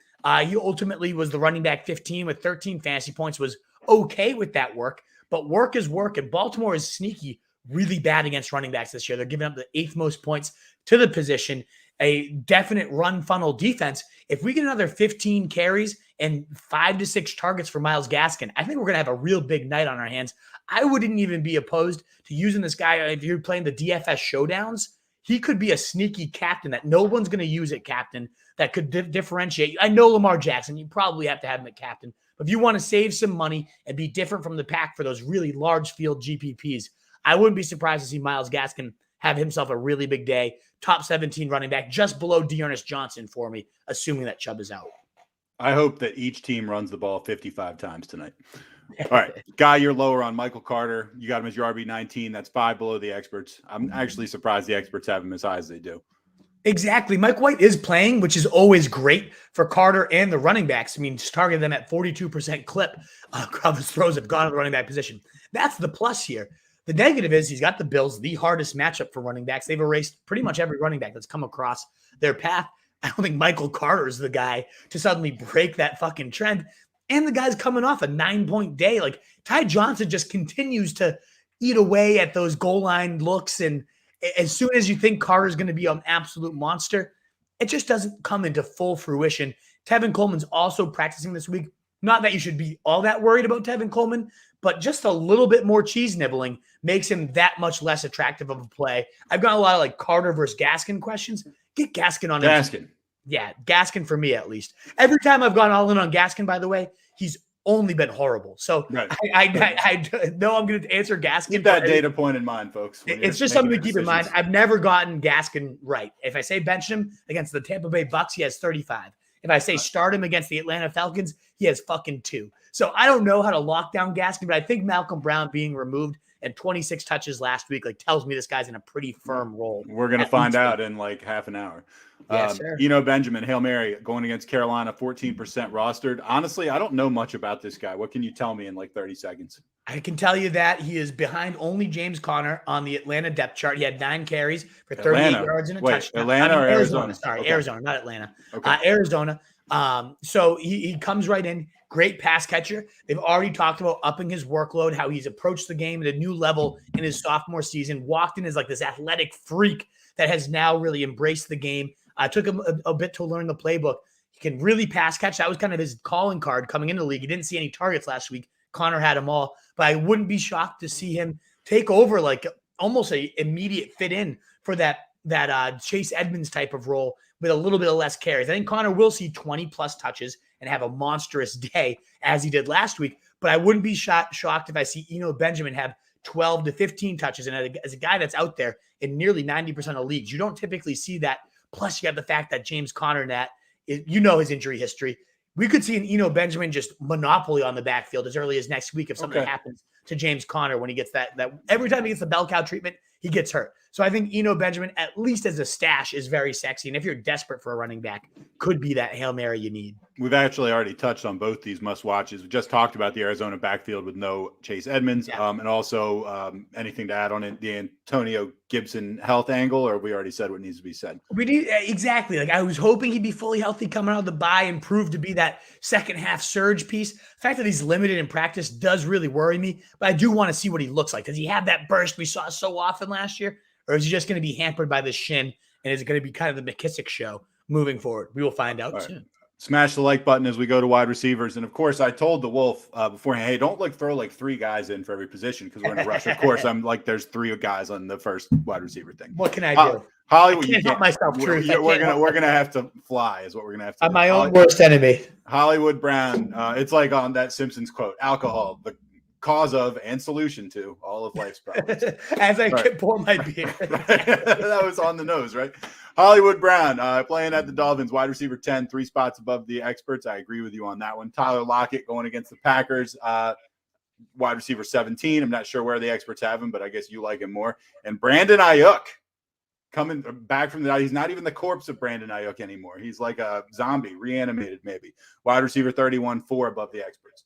He ultimately was the running back 15 with 13 fantasy points, was okay with that work. But work is work, and Baltimore is sneaky really bad against running backs this year. They're giving up the 8th most points to the position, a definite run funnel defense. If we get another 15 carries and 5 to 6 targets for Myles Gaskin, I think we're going to have a real big night on our hands. I wouldn't even be opposed to using this guy. If you're playing the DFS showdowns, he could be a sneaky captain that no one's going to use at captain that could differentiate you. I know Lamar Jackson, you probably have to have him at captain. But if you want to save some money and be different from the pack for those really large field GPPs, I wouldn't be surprised to see Myles Gaskin have himself a really big day. Top 17 running back, just below Dearness Johnson for me, assuming that Chubb is out. I hope that each team runs the ball 55 times tonight. All right. Guy, you're lower on Michael Carter. You got him as your RB19. That's 5 below the experts. I'm actually surprised the experts have him as high as they do. Exactly. Mike White is playing, which is always great for Carter and the running backs. I mean, just target them at 42% clip. His throws have gone to the running back position. That's the plus here. The negative is he's got the Bills, the hardest matchup for running backs. They've erased pretty much every running back that's come across their path. I don't think Michael Carter is the guy to suddenly break that fucking trend. And the guy's coming off a 9-point day. Like, Ty Johnson just continues to eat away at those goal line looks. And as soon as you think Carter's going to be an absolute monster, it just doesn't come into full fruition. Tevin Coleman's also practicing this week. Not that you should be all that worried about Tevin Coleman, but just a little bit more cheese nibbling makes him that much less attractive of a play. I've got a lot of Carter versus Gaskin questions. Get Gaskin on Gaskin. Yeah, Gaskin for me at least. Every time I've gone all in on Gaskin, by the way, he's only been horrible. So right. I know I'm going to answer Gaskin. Keep that data point in mind, folks. It's just something to keep in mind. I've never gotten Gaskin right. If I say bench him against the Tampa Bay Bucks, he has 35. If I say start him against the Atlanta Falcons, he has fucking 2. So I don't know how to lock down Gaskin, but I think Malcolm Brown being removed and 26 touches last week tells me this guy's in a pretty firm role. We're going to find out in half an hour. Yes, sir. Benjamin, Hail Mary, going against Carolina, 14% rostered. Honestly, I don't know much about this guy. What can you tell me in 30 seconds? I can tell you that he is behind only James Conner on the Atlanta depth chart. He had 9 carries for 38 yards and a touchdown. Atlanta or Arizona? Sorry, okay. Arizona, not Atlanta. Okay. Arizona. So he comes right in. Great pass catcher. They've already talked about upping his workload, how he's approached the game at a new level in his sophomore season, walked in as this athletic freak that has now really embraced the game. Took him a bit to learn the playbook. He can really pass catch. That was kind of his calling card coming into the league. He didn't see any targets last week. Connor had them all, but I wouldn't be shocked to see him take over almost an immediate fit in for that Chase Edmonds type of role with a little bit of less carries. I think Connor will see 20 plus touches and have a monstrous day as he did last week, but I wouldn't be shocked if I see Eno Benjamin have 12 to 15 touches. And as a guy that's out there in nearly 90% of leagues, you don't typically see that. Plus you have the fact that James Conner, his injury history. We could see an Eno Benjamin just monopoly on the backfield as early as next week if something happens to James Conner when he gets that every time he gets the bell cow treatment, he gets hurt. So I think Eno Benjamin, at least as a stash, is very sexy. And if you're desperate for a running back, could be that Hail Mary you need. We've actually already touched on both these must-watches. We just talked about the Arizona backfield with no Chase Edmonds, and also anything to add on it, the Antonio Gibson health angle, or we already said what needs to be said? We need exactly. Like I was hoping he'd be fully healthy coming out of the bye and prove to be that second half surge piece. The fact that he's limited in practice does really worry me, but I do want to see what he looks like. Does he have that burst we saw so often last year, or is he just going to be hampered by the shin, and is it going to be kind of the McKissick show moving forward? We will find out soon. Smash the like button as we go to wide receivers. And of course, I told the Wolf beforehand, hey, don't throw 3 guys in for every position because we're in a rush. Of course, I'm like, there's 3 guys on the first wide receiver thing. What can I do? Hollywood, I can't help myself. We're gonna have to fly. Is what we're gonna have to. I'm my own worst enemy. Hollywood Brown. It's like on that Simpsons quote: "Alcohol, the cause of and solution to all of life's problems." As I pour my beer. That was on the nose, right? Hollywood Brown playing at the Dolphins, wide receiver 10, 3 spots above the experts. I agree with you on that one. Tyler Lockett going against the Packers, wide receiver 17. I'm not sure where the experts have him, but I guess you like him more. And Brandon Ayuk coming back from he's not even the corpse of Brandon Ayuk anymore. He's like a zombie, reanimated maybe. Wide receiver 31, 4 above the experts.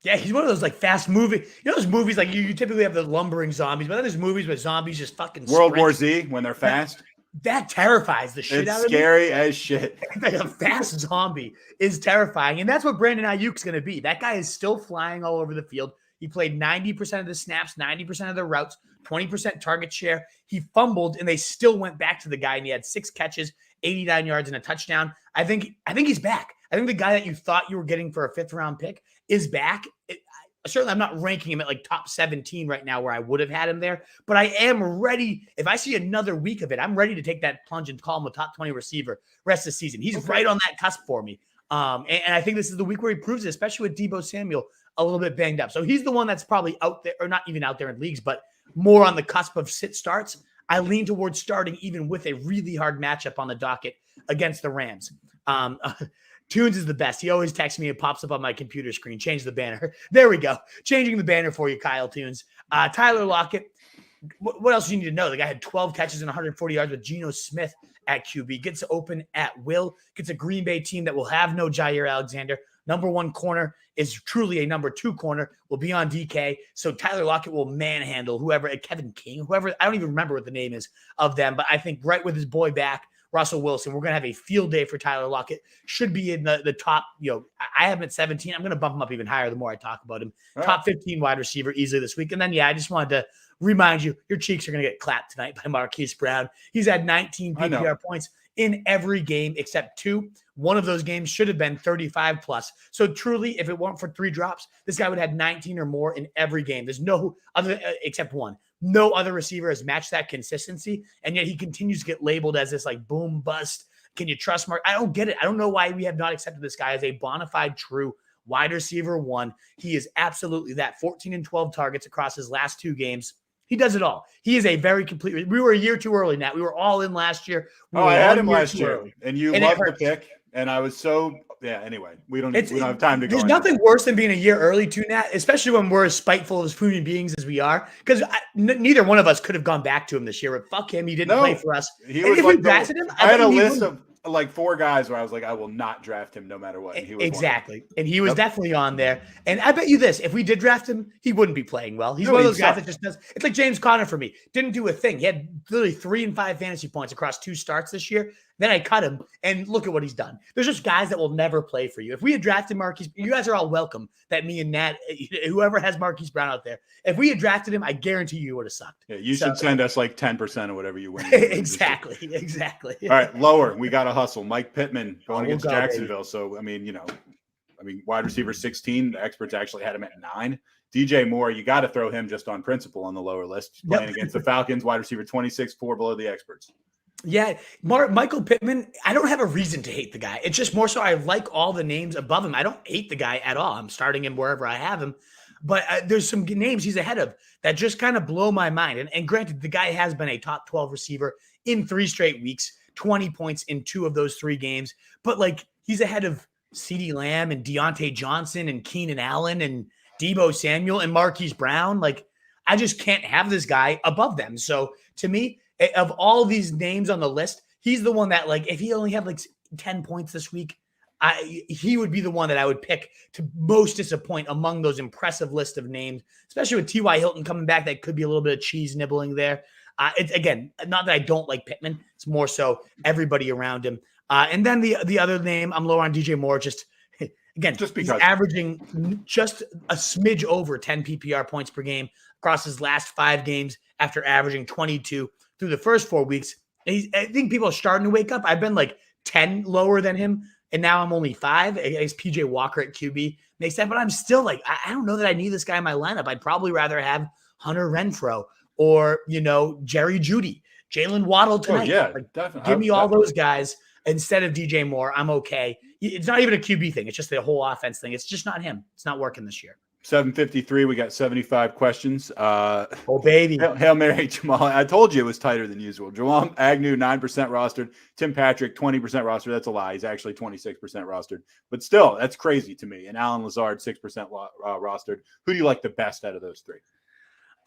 Yeah, he's one of those like fast moving. You know those movies like you typically have the lumbering zombies, but then there's movies with zombies just fucking World War Z when they're fast. That terrifies the shit out of me. It's scary as shit. Like a fast zombie is terrifying, and that's what Brandon Ayuk's going to be. That guy is still flying all over the field. He played 90% of the snaps, 90% of the routes, 20% target share. He fumbled, and they still went back to the guy, and he had 6 catches, 89 yards, and a touchdown. I think he's back. I think the guy that you thought you were getting for a 5th-round pick is back. Certainly, I'm not ranking him at like top 17 right now where I would have had him there, but I am ready. If I see another week of it, I'm ready to take that plunge and call him a top 20 receiver rest of the season. He's right on that cusp for me. And I think this is the week where he proves it, especially with Deebo Samuel a little bit banged up. So he's the one that's probably out there, or not even out there in leagues, but more on the cusp of sit starts. I lean towards starting even with a really hard matchup on the docket against the Rams. Tunes is the best. He always texts me. It pops up on my computer screen. Change the banner. There we go. Changing the banner for you, Kyle Tunes. Tyler Lockett. What else do you need to know? The guy had 12 catches and 140 yards with Geno Smith at QB. Gets open at will. Gets a Green Bay team that will have no Jair Alexander. Number 1 corner is truly a number 2 corner. Will be on DK. So Tyler Lockett will manhandle whoever, Kevin King, whoever. I don't even remember what the name is of them. But I think right with his boy back, Russell Wilson, we're going to have a field day for Tyler Lockett. Should be in the top, I have him at 17. I'm going to bump him up even higher the more I talk about him. All top 15 wide receiver easily this week. And then, I just wanted to remind you, your cheeks are going to get clapped tonight by Marquis Brown. He's had 19 PPR points in every game except 2. One of those games should have been 35 plus. So truly, if it weren't for 3 drops, this guy would have had 19 or more in every game. There's no other, except one. No other receiver has matched that consistency, and yet he continues to get labeled as this like boom bust. Can you trust Mark? I don't get it. I don't know why we have not accepted this guy as a bona fide true wide receiver 1. He is absolutely that. 14 and 12 targets across his last 2 games. He does it all. He is a very complete. We were a year too early, Nat. We were all in last year. I had him last year, and you loved the pick, and I was so. Yeah, anyway, we don't have time to go. There's nothing worse than being a year early too, Nat, especially when we're as spiteful as human beings as we are. Because neither one of us could have gone back to him this year. But fuck him, he didn't play for us. If we drafted him, I had a list of like 4 guys where I was like, I will not draft him no matter what. And he was exactly. And he was definitely on there. And I bet you this, if we did draft him, he wouldn't be playing well. He's one of those guys that just does. It's like James Conner for me. Didn't do a thing. He had literally 3 and 5 fantasy points across 2 starts this year. Then I cut him, and look at what he's done. There's just guys that will never play for you. If we had drafted Marquis, you guys are all welcome that me and Nat, whoever has Marquis Brown out there, if we had drafted him, I guarantee you would have sucked. Yeah, you should send us like 10% of whatever you win. Exactly. All right, lower. We got to hustle. Mike Pittman going against Jacksonville. Baby. So, wide receiver 16. The experts actually had him at 9. DJ Moore, you got to throw him just on principle on the lower list. Playing against the Falcons, wide receiver 26, 4 below the experts. Yeah, Michael Pittman, I don't have a reason to hate the guy. It's just more so I like all the names above him. I don't hate the guy at all. I'm starting him wherever I have him. But there's some names he's ahead of that just kind of blow my mind. And granted, the guy has been a top 12 receiver in 3 straight weeks, 20 points in 2 of those 3 games. But like he's ahead of CeeDee Lamb and Deontay Johnson and Keenan Allen and Deebo Samuel and Marquis Brown. Like I just can't have this guy above them. So to me, of all these names on the list, he's the one that, like, if he only had like 10 points this week, he would be the one that I would pick to most disappoint among those impressive list of names, especially with T.Y. Hilton coming back. That could be a little bit of cheese nibbling there. It's again, not that I don't like Pittman. It's more so everybody around him. And then the other name, I'm lower on DJ Moore. Just because he's averaging just a smidge over 10 PPR points per game across his last 5 games after averaging 22 through the first 4 weeks. I think people are starting to wake up. I've been like 10 lower than him, and now I'm only 5. It's PJ Walker at QB. Makes sense, but I'm still like, I don't know that I need this guy in my lineup. I'd probably rather have Hunter Renfrow or, Jerry Jeudy, Jalen Waddle tonight. Oh, yeah, like, definitely. Give me all those guys instead of DJ Moore. I'm okay. It's not even a QB thing. It's just the whole offense thing. It's just not him. It's not working this year. 7:53. We got 75 questions. Oh, baby. Hail Mary, Jamal. I told you it was tighter than usual. Jamal Agnew, 9% rostered. Tim Patrick, 20% rostered. That's a lie. He's actually 26% rostered. But still, that's crazy to me. And Alan Lazard, 6% rostered. Who do you like the best out of those 3?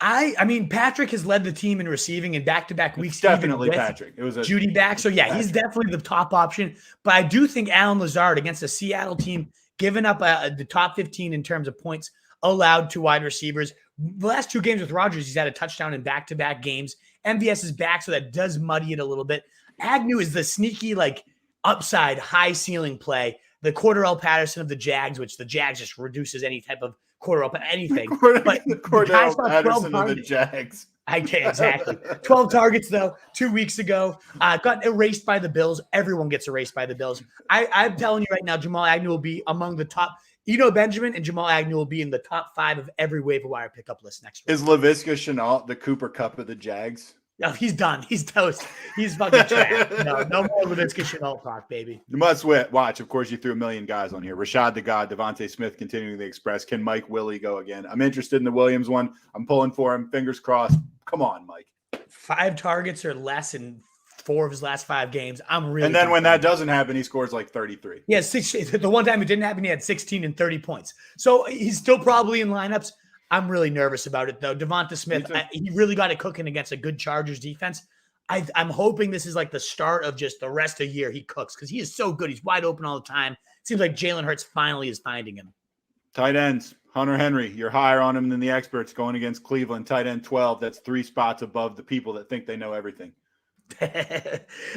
I mean, Patrick has led the team in receiving in back-to-back weeks. It's definitely Patrick. It was Jeudy back. So, yeah, he's definitely the top option. But I do think Alan Lazard against a Seattle team giving up the top 15 in terms of points allowed to wide receivers. The last 2 games with Rodgers, he's had a touchdown in back-to-back games. MVS is back, so that does muddy it a little bit. Agnew is the sneaky, like, upside, high-ceiling play. The Cordell Patterson of the Jags, which the Jags just reduces any type of Cordell, anything. But the Cordell Patterson of the Jags. Exactly. 12 targets, though, 2 weeks ago. Got erased by the Bills. Everyone gets erased by the Bills. I'm telling you right now, Jamal Agnew will be among the top. Benjamin and Jamal Agnew will be in the top 5 of every waiver wire pickup list next week. Is Laviska Shenault the Cooper Kupp of the Jags? No, he's done. He's toast. He's fucking trash. No more Laviska Shenault talk, baby. You must watch. Of course, you threw a million guys on here. Rashod the God, Devontae Smith continuing the Express. Can Mike Willie go again? I'm interested in the Williams one. I'm pulling for him. Fingers crossed. Come on, Mike. 5 targets or less in 4 of his last 5 games. I'm really. And then when that doesn't happen, he scores like 33. Yeah, the one time it didn't happen, he had 16 and 30 points. So he's still probably in lineups. I'm really nervous about it, though. Devonta Smith, he really got it cooking against a good Chargers defense. I'm hoping this is like the start of just the rest of the year he cooks because he is so good. He's wide open all the time. Seems like Jalen Hurts finally is finding him. Tight ends, Hunter Henry. You're higher on him than the experts going against Cleveland. Tight end 12. That's 3 spots above the people that think they know everything.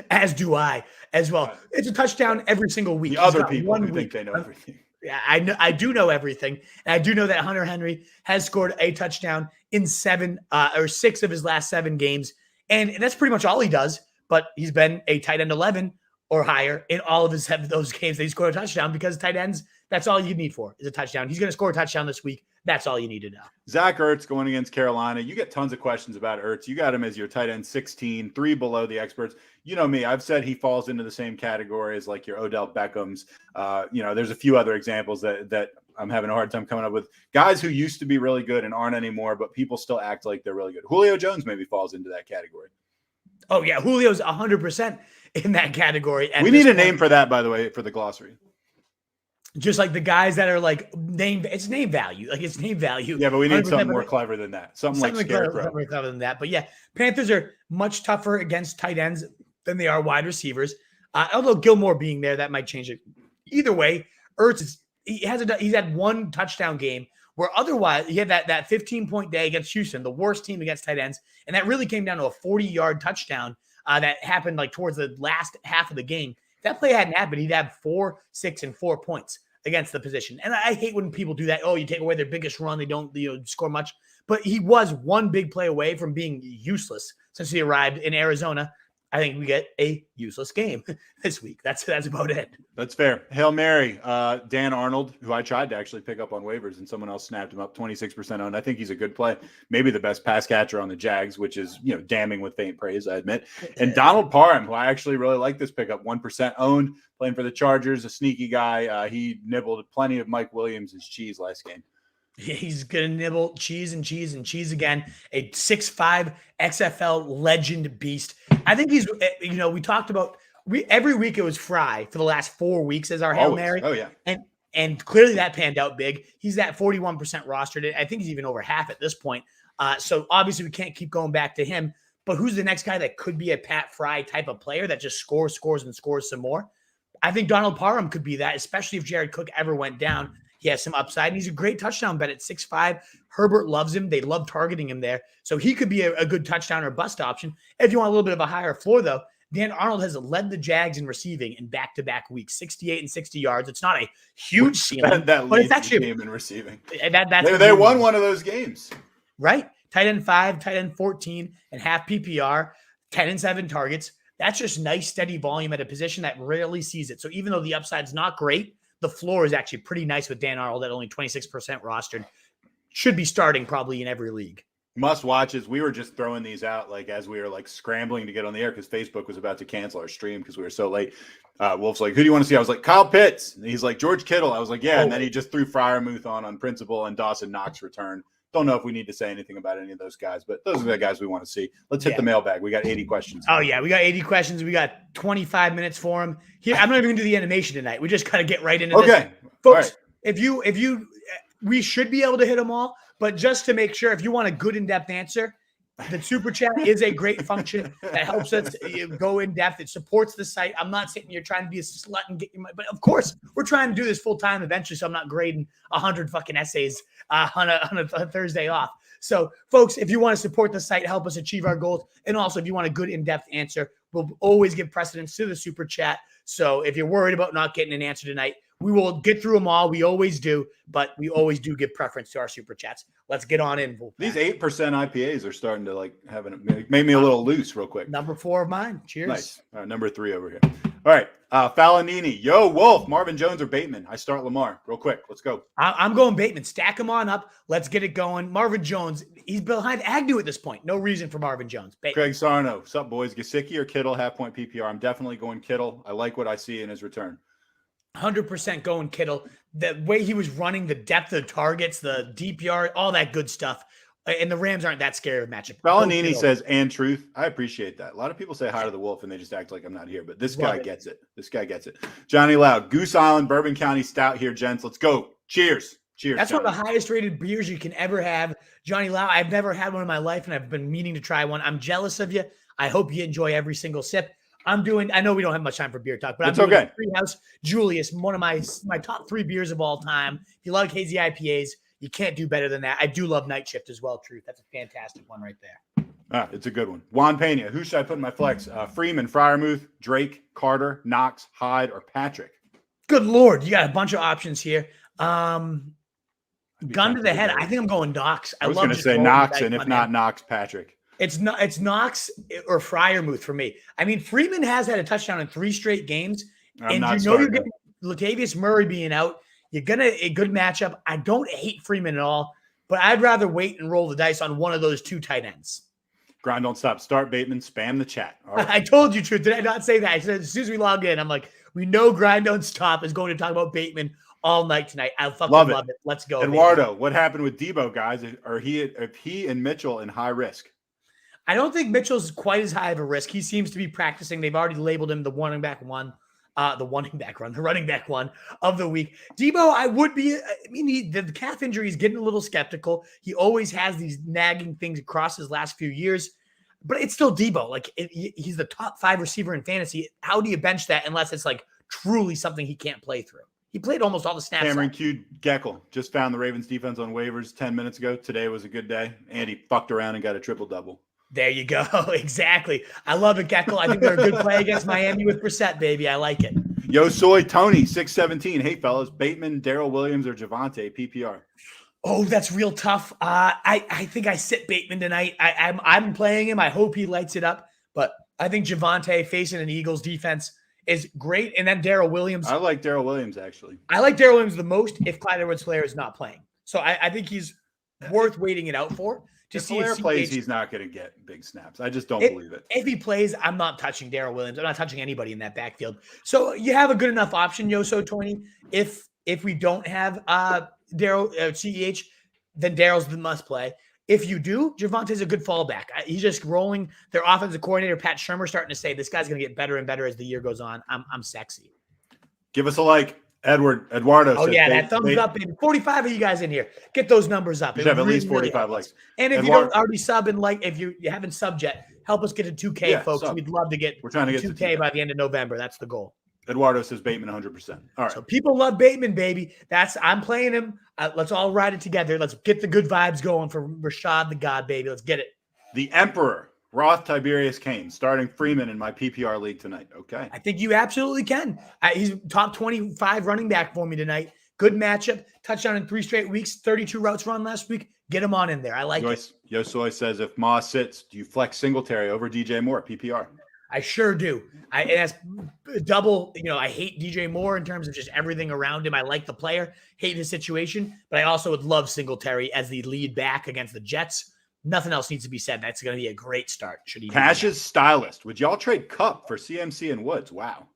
As do I as well. It's a touchdown every single week. The other people who think they know everything. Yeah, I do know everything. And I do know that Hunter Henry has scored a touchdown in 6 of his last 7 games. And that's pretty much all he does. But he's been a tight end 11 or higher in all of those games that he scored a touchdown because tight ends, that's all you need for is a touchdown. He's going to score a touchdown this week. That's all you need to know. Zack Ertz going against Carolina. You get tons of questions about Ertz. You got him as your tight end 16, 3 below the experts. You know me. I've said he falls into the same category as like your Odell Beckhams. There's a few other examples that I'm having a hard time coming up with. Guys who used to be really good and aren't anymore, but people still act like they're really good. Julio Jones maybe falls into that category. Oh, yeah. Julio's 100% in that category. We need a name for that, by the way, for the glossary. Just like the guys that are like it's name value. Like it's name value. Yeah, but we need something more clever than that. Something like Scarecrow. More clever than that. But yeah, Panthers are much tougher against tight ends than they are wide receivers. Although Gilmore being there, that might change it. Either way, Ertz he's had 1 touchdown game where otherwise he had that 15-point day against Houston, the worst team against tight ends, and that really came down to a 40-yard touchdown that happened like towards the last half of the game. If that play hadn't happened, he'd have 4, 6, and 4 points against the position. And I hate when people do that. Oh, you take away their biggest run, they don't score much. But he was 1 big play away from being useless since he arrived in Arizona. I think we get a useless game this week. That's about it. That's fair. Hail Mary, Dan Arnold, who I tried to actually pick up on waivers and someone else snapped him up, 26% owned. I think he's a good play. Maybe the best pass catcher on the Jags, which is, damning with faint praise, I admit. And Donald Parham, who I actually really like this pickup, 1% owned, playing for the Chargers, a sneaky guy. He nibbled plenty of Mike Williams' cheese last game. He's going to nibble cheese and cheese and cheese again. A 6'5" XFL legend beast. I think he's, we talked about, every week it was Fry for the last 4 weeks as our Hail Mary. Oh, yeah. And clearly that panned out big. He's at 41% rostered. I think he's even over half at this point. So obviously we can't keep going back to him. But who's the next guy that could be a Pat Fry type of player that just scores and scores some more? I think Donald Parham could be that, especially if Jared Cook ever went down. He has some upside, and he's a great touchdown bet at 6'5". Herbert loves him. They love targeting him there. So he could be a good touchdown or bust option. If you want a little bit of a higher floor, though, Dan Arnold has led the Jags in receiving in back-to-back weeks, 68 and 60 yards. It's not a huge ceiling, but it's actually a game in receiving. They won one of those games. Right? Tight end 5, tight end 14, and half PPR, 10 and 7 targets. That's just nice, steady volume at a position that rarely sees it. So even though the upside's not great, the floor is actually pretty nice with Dan Arnold at only 26% rostered. Should be starting probably in every league. Must watches. We were just throwing these out as we were scrambling to get on the air because Facebook was about to cancel our stream because we were so late. Wolf's like, who do you want to see? I was like, Kyle Pitts. And he's like, George Kittle. I was like, yeah. And then he just threw Freiermuth on principle and Dawson Knox return. Don't know if we need to say anything about any of those guys, but those are the guys we want to see. Let's hit the mailbag. We got 80 questions. Oh, yeah. We got 80 questions. We got 25 minutes for them. Here, I'm not even going to do the animation tonight. We just got to get right into this. Okay. Folks, we should be able to hit them all, but just to make sure, if you want a good in-depth answer, the super chat is a great function that helps us go in depth. It supports the site. I'm not sitting here trying to be a slut and get your money, but of course we're trying to do this full time eventually. So I'm not grading 100 fucking essays on a Thursday off. So folks, if you want to support the site, help us achieve our goals. And also if you want a good in-depth answer, we'll always give precedence to the super chat. So if you're worried about not getting an answer tonight, we will get through them all. We always do, but we always do give preference to our super chats. Let's get on in. These 8% IPAs are starting to made me a little loose real quick. Number 4 of mine. Cheers. Nice. All right, number 3 over here. All right. Falanini. Yo, Wolf, Marvin Jones or Bateman? I start Lamar. Real quick. Let's go. I'm going Bateman. Stack him on up. Let's get it going. Marvin Jones, he's behind Agnew at this point. No reason for Marvin Jones. Bateman. Craig Sarno. What's up, boys? Gesicki or Kittle, half-point PPR? I'm definitely going Kittle. I like what I see in his return. 100% going Kittle. The way he was running, the depth of targets, the deep yard, all that good stuff. And the Rams aren't that scary of a matchup. Falanini says, and truth. I appreciate that. A lot of people say hi to the Wolf and they just act like I'm not here, but this guy gets it. This guy gets it. Johnny Loud, Goose Island, Bourbon County Stout here, gents. Let's go. Cheers. Cheers. That's Johnny. one of the highest rated beers you can ever have. Johnny Loud, I've never had one in my life and I've been meaning to try one. I'm jealous of you. I hope you enjoy every single sip. I know we don't have much time for beer talk, but it's I'm doing okay. Treehouse Julius, one of my top 3 beers of all time. If you love hazy IPAs, you can't do better than that. I do love Night Shift as well, Truth. That's a fantastic one right there. It's a good one. Juan Pena, who should I put in my flex? Freeman, Freiermuth, Drake, Carter, Knox, Hyde, or Patrick? Good Lord. You got a bunch of options here. Gun to the head. I think I'm going Knox. I was going to say Knox, and if not Knox, Patrick. It's Knox or Freiermuth for me. I mean, Freeman has had a touchdown in 3 straight games. You're getting Latavius Murray being out. You're going to a good matchup. I don't hate Freeman at all, but I'd rather wait and roll the dice on one of those 2 tight ends. Grind don't stop. Start Bateman. Spam the chat. All right. I told you, Truth. Did I not say that? I said as soon as we log in, I'm like, we know Grind don't stop is going to talk about Bateman all night tonight. I fucking love it. Let's go. Eduardo, Bateman. What happened with Debo, guys? Are he and Mitchell in high risk? I don't think Mitchell's quite as high of a risk. He seems to be practicing. They've already labeled him the running back one of the week. Debo, the calf injury is getting a little skeptical. He always has these nagging things across his last few years, but it's still Debo. He's the top 5 receiver in fantasy. How do you bench that unless it's truly something he can't play through? He played almost all the snaps. Cameron Q. Geckel just found the Ravens defense on waivers 10 minutes ago. Today was a good day. Andy fucked around and got a triple-double. There you go. Exactly. I love it, Geckel. I think they're a good play against Miami with Brissett, baby. I like it. Yo, Soy Tony, 617. Hey, fellas. Bateman, Daryl Williams, or Javonte, PPR? Oh, that's real tough. I think I sit Bateman tonight. I'm playing him. I hope he lights it up. But I think Javonte facing an Eagles defense is great. And then Daryl Williams. I like Daryl Williams, actually. I like Daryl Williams the most if Clyde Edwards-Helaire is not playing. So I think he's worth waiting it out for. To If see if Helaire plays, he's not going to get big snaps. I just don't believe it. If he plays, I'm not touching Daryl Williams. I'm not touching anybody in that backfield. So you have a good enough option, Yoso Tony. If we don't have Daryl CEH, then Daryl's the must play. If you do, Javonte's a good fallback. He's just rolling. Their offensive coordinator, Pat Shurmur, starting to say this guy's going to get better and better as the year goes on. I'm sexy. Give us a like. Eduardo. Oh, yeah, that thumbs up. In 45 of you guys in here. Get those numbers up. You have at least 45 likes. And if you don't already sub and like, if you haven't subbed yet, help us get to 2K, folks. Sub. We'd love to get We're trying to get 2K by the end of November. That's the goal. Eduardo says Bateman 100%. All right. So people love Bateman, baby. I'm playing him. Let's all ride it together. Let's get the good vibes going for Rashod the God, baby. Let's get it. The Emperor, Roth Tiberius Kane, starting Freeman in my PPR league tonight. Okay. I think you absolutely can. He's top 25 running back for me tonight. Good matchup. Touchdown in 3 straight weeks. 32 routes run last week. Get him on in there. I like it. Yosoy says, if Moss sits, do you flex Singletary over DJ Moore, PPR? I sure do. And that's double. I hate DJ Moore in terms of just everything around him. I like the player, hate his situation, but I also would love Singletary as the lead back against the Jets. Nothing else needs to be said. That's going to be a great start. Cash's stylist. Would y'all trade Cup for CMC and Woods? Wow.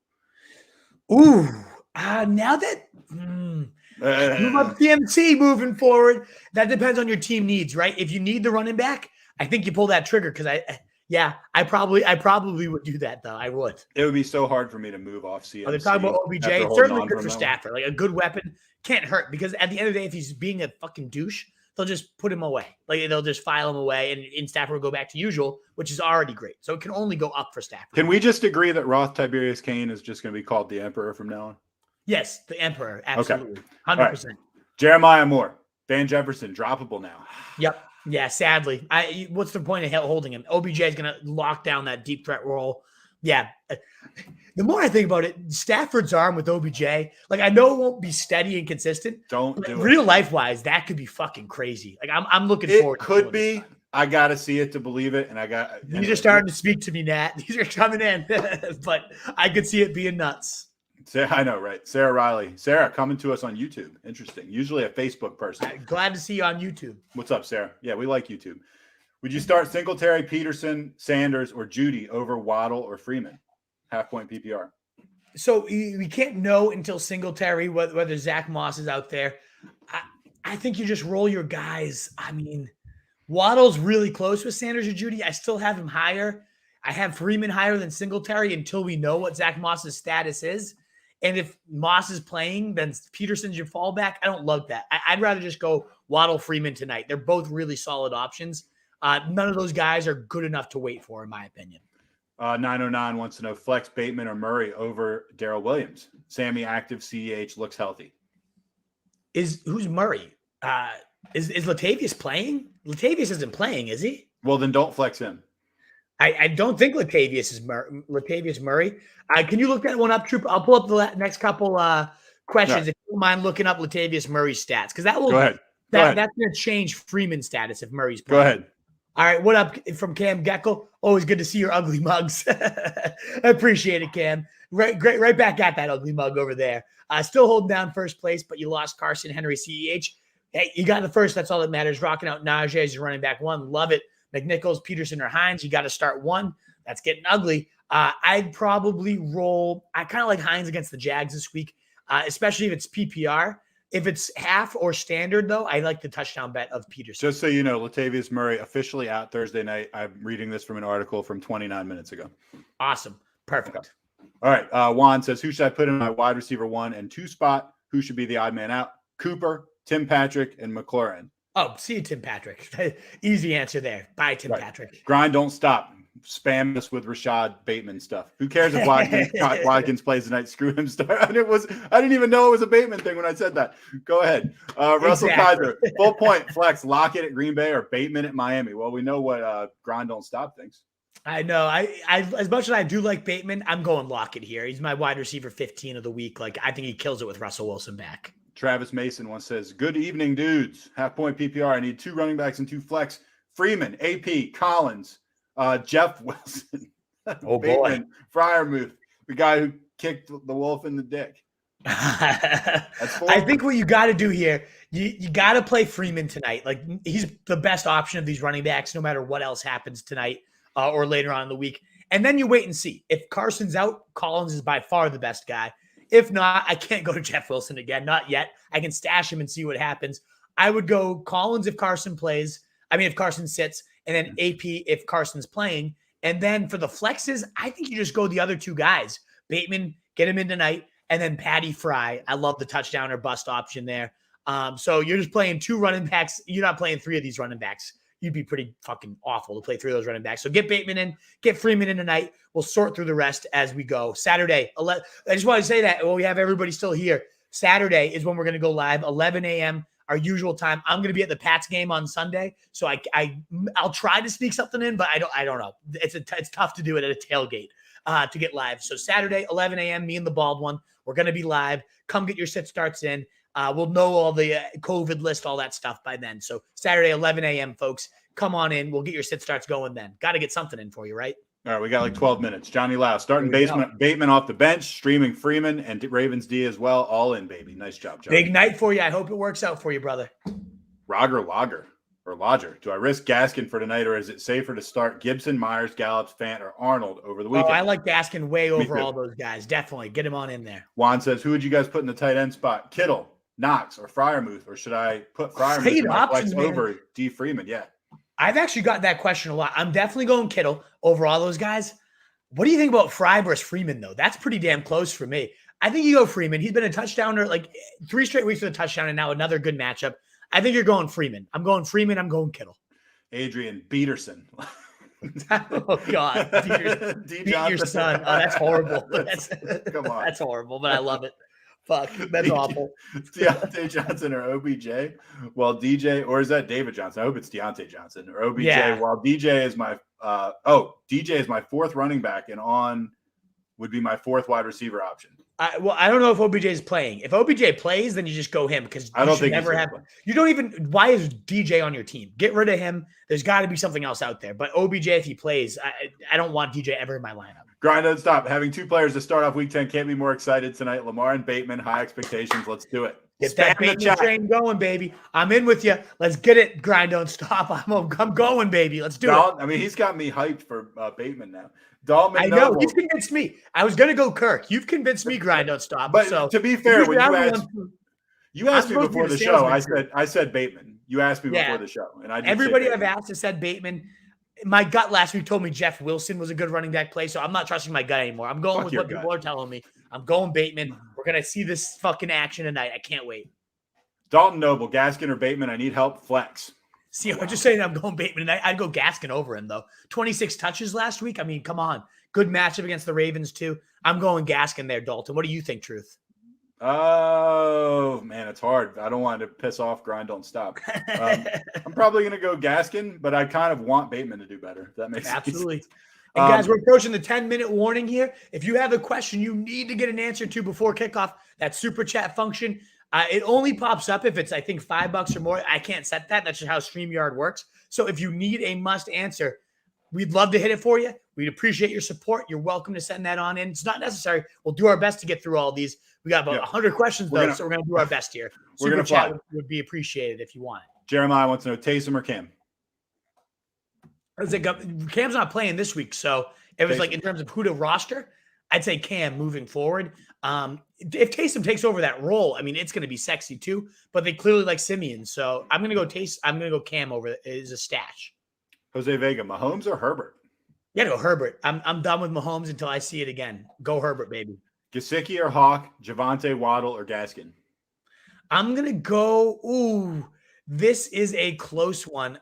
Ooh. Now that move up CMC moving forward, that depends on your team needs, right? If you need the running back, I think you pull that trigger because I probably would do that though. I would. It would be so hard for me to move off CMC. They're talking about OBJ. Certainly good for Stafford. Like a good weapon can't hurt because at the end of the day, if he's being a fucking douche, they'll just put him away. Like they'll just file him away, and Stafford will go back to usual, which is already great. So it can only go up for Stafford. Can we just agree that Roth Tiberius Kane is just going to be called the Emperor from now on? Yes, the Emperor. Absolutely. Okay. 100%. Right. Jeremiah Moore, Van Jefferson, droppable now. Yep. Yeah, sadly. What's the point of holding him? OBJ is going to lock down that deep threat role. Yeah. The more I think about it, Stafford's arm with OBJ, like I know it won't be steady and consistent. Don't do it. Real life wise, that could be fucking crazy. Like I'm looking forward to it. Could be. I got to see it to believe it. And these are starting to speak to me, Nat. These are coming in, but I could see it being nuts. I know, right? Sarah Riley. Sarah, coming to us on YouTube. Interesting. Usually a Facebook person. Glad to see you on YouTube. What's up, Sarah? Yeah, we like YouTube. Would you start Singletary, Peterson, Sanders, or Judy over Waddle or Freeman? Half-point PPR. So we can't know until Singletary whether Zach Moss is out there. I think you just roll your guys. I mean, Waddle's really close with Sanders or Judy. I still have him higher. I have Freeman higher than Singletary until we know what Zach Moss's status is. And if Moss is playing, then Peterson's your fallback. I don't love that. I'd rather just go Waddle Freeman tonight. They're both really solid options. None of those guys are good enough to wait for, in my opinion. 909 wants to know flex Bateman or Murray over Daryl Williams. Sammy active, CEH looks healthy. Who's Murray? Is Latavius playing? Latavius isn't playing, is he? Well, then don't flex him. I don't think Latavius Murray. Can you look that one up, Troop? I'll pull up the next couple questions if you don't mind looking up Latavius Murray's stats because that will. Go ahead. That's going to change Freeman's status if Murray's playing. Go ahead. All right, what up from Cam Geckel? Always good to see your ugly mugs. I appreciate it, Cam. Right back at that ugly mug over there. Still holding down first place, but you lost Carson, Henry, CEH. Hey, you got the first. That's all that matters. Rocking out Najee as your running back one. Love it. McNichols, Peterson, or Hines. You got to start one. That's getting ugly. I'd probably roll. I kind of like Hines against the Jags this week, especially if it's PPR. If it's half or standard, though, I like the touchdown bet of Peterson. Just so you know, Latavius Murray officially out Thursday night. I'm reading this from an article from 29 minutes ago. Awesome. Perfect. Okay. All right. Juan says, who should I put in my wide receiver 1 and 2 spot? Who should be the odd man out? Cooper, Tim Patrick, and McLaurin. Oh, see you, Tim Patrick. Easy answer there. Bye, Tim Patrick. Grind, don't stop. Spam us with Rashod Bateman stuff. Who cares if Watkins plays tonight? Screw him. I didn't even know it was a Bateman thing when I said that. Go ahead. Russell Kaiser, full point flex Lockett at Green Bay or Bateman at Miami. Well, we know what Grind, don't stop thinks. I know. I as much as I do like Bateman, I'm going Lockett here. He's my wide receiver 15 of the week. Like I think he kills it with Russell Wilson back. Travis Mason once says, good evening, dudes. Half point PPR. I need 2 running backs and 2 flex. Freeman, AP, Collins, Jeff Wilson. Oh, Bateman, Freiermuth, the guy who kicked the wolf in the dick. I think what you got to do here, you got to play Freeman tonight. Like, he's the best option of these running backs, no matter what else happens tonight or later on in the week. And then you wait and see. If Carson's out, Collins is by far the best guy. If not, I can't go to Jeff Wilson again. Not yet. I can stash him and see what happens. I would go Collins if Carson plays. I mean, if Carson sits, and then AP if Carson's playing. And then for the flexes, I think you just go the other two guys. Bateman, get him in tonight, and then Patty Fry. I love the touchdown or bust option there. So you're just playing two running backs. You're not playing three of these running backs. You'd be pretty fucking awful to play three of those running backs. So get Bateman in, get Freeman in tonight. We'll sort through the rest as we go. Saturday, I just want to say that while we have everybody still here, Saturday is when we're going to go live, 11 a.m., our usual time. I'm going to be at the Pats game on Sunday, so I'll try to sneak something in, but I don't know. It's tough to do it at a tailgate to get live. So Saturday, 11 a.m., me and the bald one, we're going to be live. Come get your sit starts in. We'll know all the COVID list, all that stuff by then. So Saturday, 11 a.m., folks, come on in. We'll get your sit starts going then. Got to get something in for you, right? All right, we got like 12 minutes. Johnny Lau starting Bateman off the bench, streaming Freeman and Ravens D as well. All in, baby. Nice job, Johnny. Big night for you. I hope it works out for you, brother. Lodger. Do I risk Gaskin for tonight, or is it safer to start Gibson, Myers, Gallups, Fant, or Arnold over the weekend? Oh, I like Gaskin way over all those guys. Definitely. Get him on in there. Juan says, who would you guys put in the tight end spot? Kittle, Knox, or Freiermuth? Or should I put Freiermuth in my flex over D. Freeman? Yeah. I've actually got that question a lot. I'm definitely going Kittle over all those guys. What do you think about Fry versus Freeman, though? That's pretty damn close for me. I think you go Freeman. He's been a touchdowner like 3 straight weeks with a touchdown, and now another good matchup. I think you're going Freeman. I'm going Freeman. I'm going Kittle. Adrian Peterson. Oh, God. Beat your son. Oh, that's horrible. Come on. That's horrible, but I love it. Fuck, that's awful. Deontay Johnson or OBJ? Well, DJ, or is that David Johnson? I hope it's Deontay Johnson or OBJ. Yeah. While DJ is my DJ is my fourth running back, and on would be my fourth wide receiver option. I don't know if OBJ is playing. If OBJ plays, then you just go him because I don't think never have. You don't even. Why is DJ on your team? Get rid of him. There's got to be something else out there. But OBJ, if he plays, I don't want DJ ever in my lineup. Grind don't stop. Having two players to start off week 10 can't be more excited tonight. Lamar and Bateman, high expectations. Let's do it. Get that Bateman train going, baby. I'm in with you. Let's get it. Grind don't stop. I'm going, baby. Let's do it. I mean, he's got me hyped for Bateman now. Dalton I know. You've convinced me. I was going to go Kirk. You've convinced me. Grind don't stop. But to be fair, when you asked me before the show, I said Bateman. You asked me before the show, and I everybody I've asked has said Bateman. My gut last week told me Jeff Wilson was a good running back play, so I'm not trusting my gut anymore. I'm going with what people are telling me. I'm going Bateman. We're going to see this fucking action tonight. I can't wait. Dalton Noble, Gaskin or Bateman? I need help. Flex. See, I'm just saying I'm going Bateman. I'd go Gaskin over him, though. 26 touches last week. I mean, come on. Good matchup against the Ravens, too. I'm going Gaskin there, Dalton. What do you think, Truth? Oh, man, it's hard. I don't want to piss off Grind Don't Stop. I'm probably going to go Gaskin, but I kind of want Bateman to do better. If that makes sense. Absolutely. And guys, we're approaching the 10-minute warning here. If you have a question you need to get an answer to before kickoff, that super chat function, it only pops up if it's, I think, $5 or more. I can't set that. That's just how StreamYard works. So if you need a must answer, we'd love to hit it for you. We'd appreciate your support. You're welcome to send that on in. It's not necessary. We'll do our best to get through all these. We got about 100 questions, though, so we're going to do our best here. Super chat would be appreciated if you want it. Jeremiah wants to know Taysom or Cam. Cam's not playing this week, so it was like in terms of who to roster, I'd say Cam moving forward. If Taysom takes over that role, I mean, it's going to be sexy too, but they clearly like Simeon. So I'm going to go I'm going to go Cam over is a stash. Jose Vega, Mahomes or Herbert? Yeah, go Herbert. I'm done with Mahomes until I see it again. Go Herbert, baby. Gesicki or Hawk, Javonte, Waddle, or Gaskin? I'm going to go, this is a close one.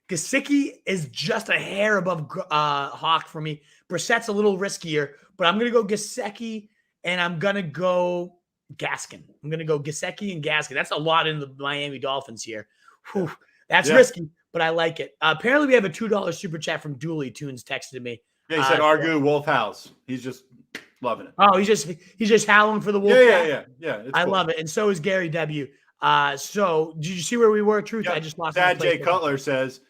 Gesicki is just a hair above Hawk for me. Brissett's a little riskier, but I'm going to go Gesicki, and I'm going to go Gaskin. I'm going to go Gesicki and Gaskin. That's a lot in the Miami Dolphins here. Whew, that's risky, but I like it. Apparently, we have a $2 super chat from Dooley. Tunes texted me. Yeah, he said, "Argue Wolf House." He's just loving it. Oh, he's just howling for the Wolf. Yeah. I love it, and so is Gary W. So, did you see where we were? Truth, I just lost. Thad J. Cutler says,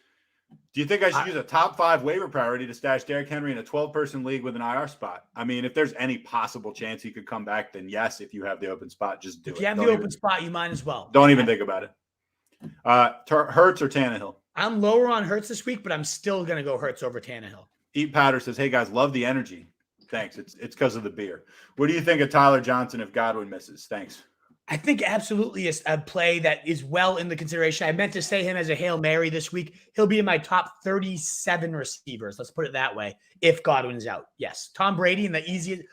Do you think I should use a top 5 waiver priority to stash Derrick Henry in a 12-person league with an IR spot? I mean, if there's any possible chance he could come back, then yes, if you have the open spot, just do it. If you have the open spot, you might as well. Don't even think about it. Hurts or Tannehill? I'm lower on Hurts this week, but I'm still going to go Hurts over Tannehill. Eat Powder says, hey, guys, love the energy. Thanks. It's because of the beer. What do you think of Tyler Johnson if Godwin misses? Thanks. I think absolutely a play that is well in the consideration. I meant to say him as a Hail Mary this week. He'll be in my top 37 receivers. Let's put it that way. If Godwin's out. Yes. Tom Brady and the easiest,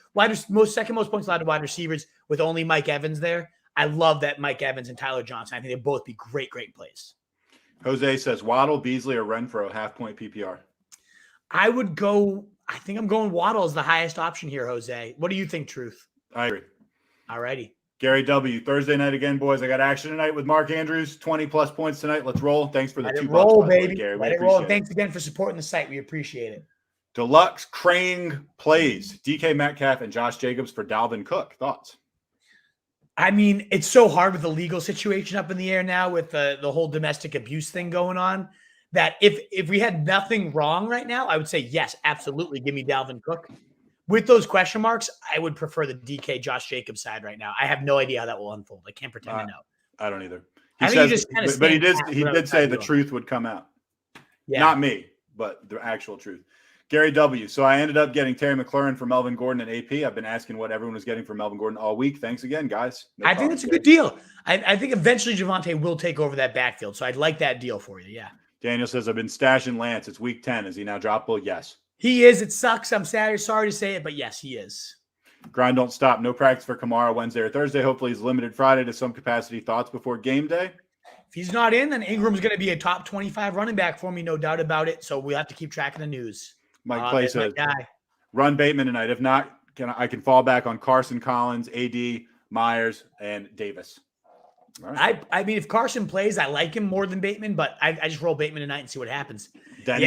second most points allowed to wide receivers with only Mike Evans there. I love that Mike Evans and Tyler Johnson. I think they'll both be great plays. Jose says Waddle, Beasley, or Renfro, half-point PPR. I think I'm going Waddle as the highest option here, Jose. What do you think, Truth? I agree. All righty. Gary W. Thursday night again, boys. I got action tonight with Mark Andrews. 20-plus points tonight. Let's roll. Thanks for the $2. Roll, baby. Gary. Let it roll. And thanks again for supporting the site. We appreciate it. Deluxe Crane plays DK Metcalf and Josh Jacobs for Dalvin Cook. Thoughts? I mean, it's so hard with the legal situation up in the air now with the whole domestic abuse thing going on that if we had nothing wrong right now, I would say, yes, absolutely. Give me Dalvin Cook. With those question marks, I would prefer the DK Josh Jacobs side right now. I have no idea how that will unfold. I can't pretend to know. I don't either. He did say the truth would come out. Yeah. Not me, but the actual truth. Gary W. So I ended up getting Terry McLaurin for Melvin Gordon and AP. I've been asking what everyone was getting for Melvin Gordon all week. Thanks again, guys. I think it's a good deal. I think eventually Javonte will take over that backfield. So I'd like that deal for you. Yeah. Daniel says, I've been stashing Lance. It's week 10. Is he now droppable? Yes. He is. It sucks. I'm sorry to say it, but yes, he is. Grind don't stop. No practice for Kamara Wednesday or Thursday. Hopefully he's limited Friday to some capacity. Thoughts before game day? If he's not in, then Ingram's going to be a top 25 running back for me, no doubt about it. So we'll have to keep track of the news. Mike Clay says, run Bateman tonight. If not, I can fall back on Carson, Collins, AD, Myers, and Davis. Right. I mean, if Carson plays, I like him more than Bateman, but I just roll Bateman tonight and see what happens. Denny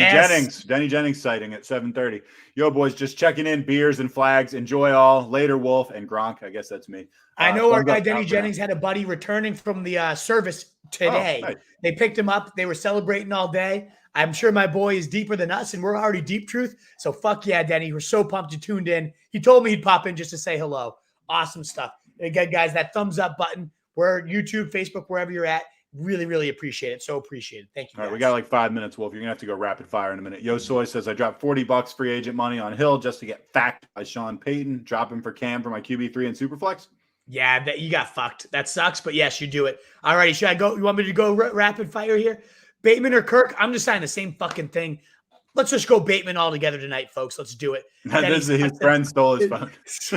Jennings sighting at 7:30. Yo, boys, just checking in. Beers and flags. Enjoy all. Later, Wolf and Gronk. I guess that's me. I know our guy Denny Jennings had a buddy returning from the service today. Oh, nice. They picked him up. They were celebrating all day. I'm sure my boy is deeper than us, and we're already deep, Truth. So fuck yeah, Denny. We're so pumped you tuned in. He told me he'd pop in just to say hello. Awesome stuff. Again, guys, that thumbs up button. We're YouTube, Facebook, wherever you're at. Really, really appreciate it. So appreciate it. Thank you. All right, we got like 5 minutes, Wolf. You're going to have to go rapid fire in a minute. Yo Soy says, I dropped $40 free agent money on Hill just to get fact by Sean Payton. Drop him for Cam for my QB3 and Superflex. Yeah, you got fucked. That sucks, but yes, you do it. All righty, should I go? You want me to go rapid fire here? Bateman or Kirk? I'm just saying the same fucking thing. Let's just go Bateman all together tonight, folks. Let's do it. His friend stole his phone.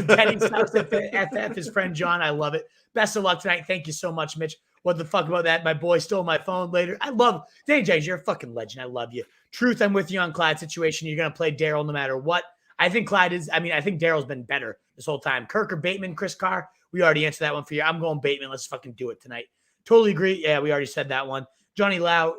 Denny sucks at FF, his friend John. I love it. Best of luck tonight. Thank you so much, Mitch. What the fuck about that? My boy stole my phone later. I love Danny James. You're a fucking legend. I love you. Truth, I'm with you on Clyde's situation. You're going to play Daryl no matter what. I think I think Daryl's been better this whole time. Kirk or Bateman, Chris Carr? We already answered that one for you. I'm going Bateman. Let's fucking do it tonight. Totally agree. Yeah, we already said that one. Johnny Lau,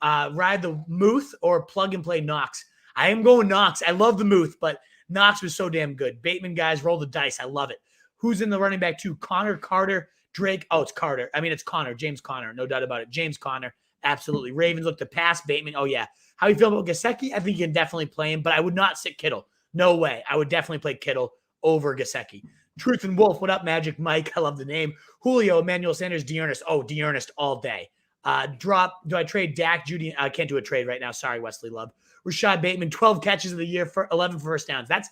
ride the Muth or plug and play Knox? I am going Knox. I love the Muth, but Knox was so damn good. Bateman, guys, roll the dice. I love it. Who's in the running back too? Connor, Carter, Drake. Oh, it's Carter. I mean, it's Connor. James Conner. No doubt about it. James Conner. Absolutely. Ravens look to pass. Bateman. Oh, yeah. How you feel about Gesicki? I think you can definitely play him, but I would not sit Kittle. No way. I would definitely play Kittle over Gesicki. Truth and Wolf. What up, Magic Mike? I love the name. Julio, Emmanuel Sanders, D'Ernest. Oh, D'Ernest all day. Do I trade Dak, Judy? I can't do a trade right now. Sorry, Wesley Love. Rashod Bateman, 12 catches of the year for 11 first downs. That's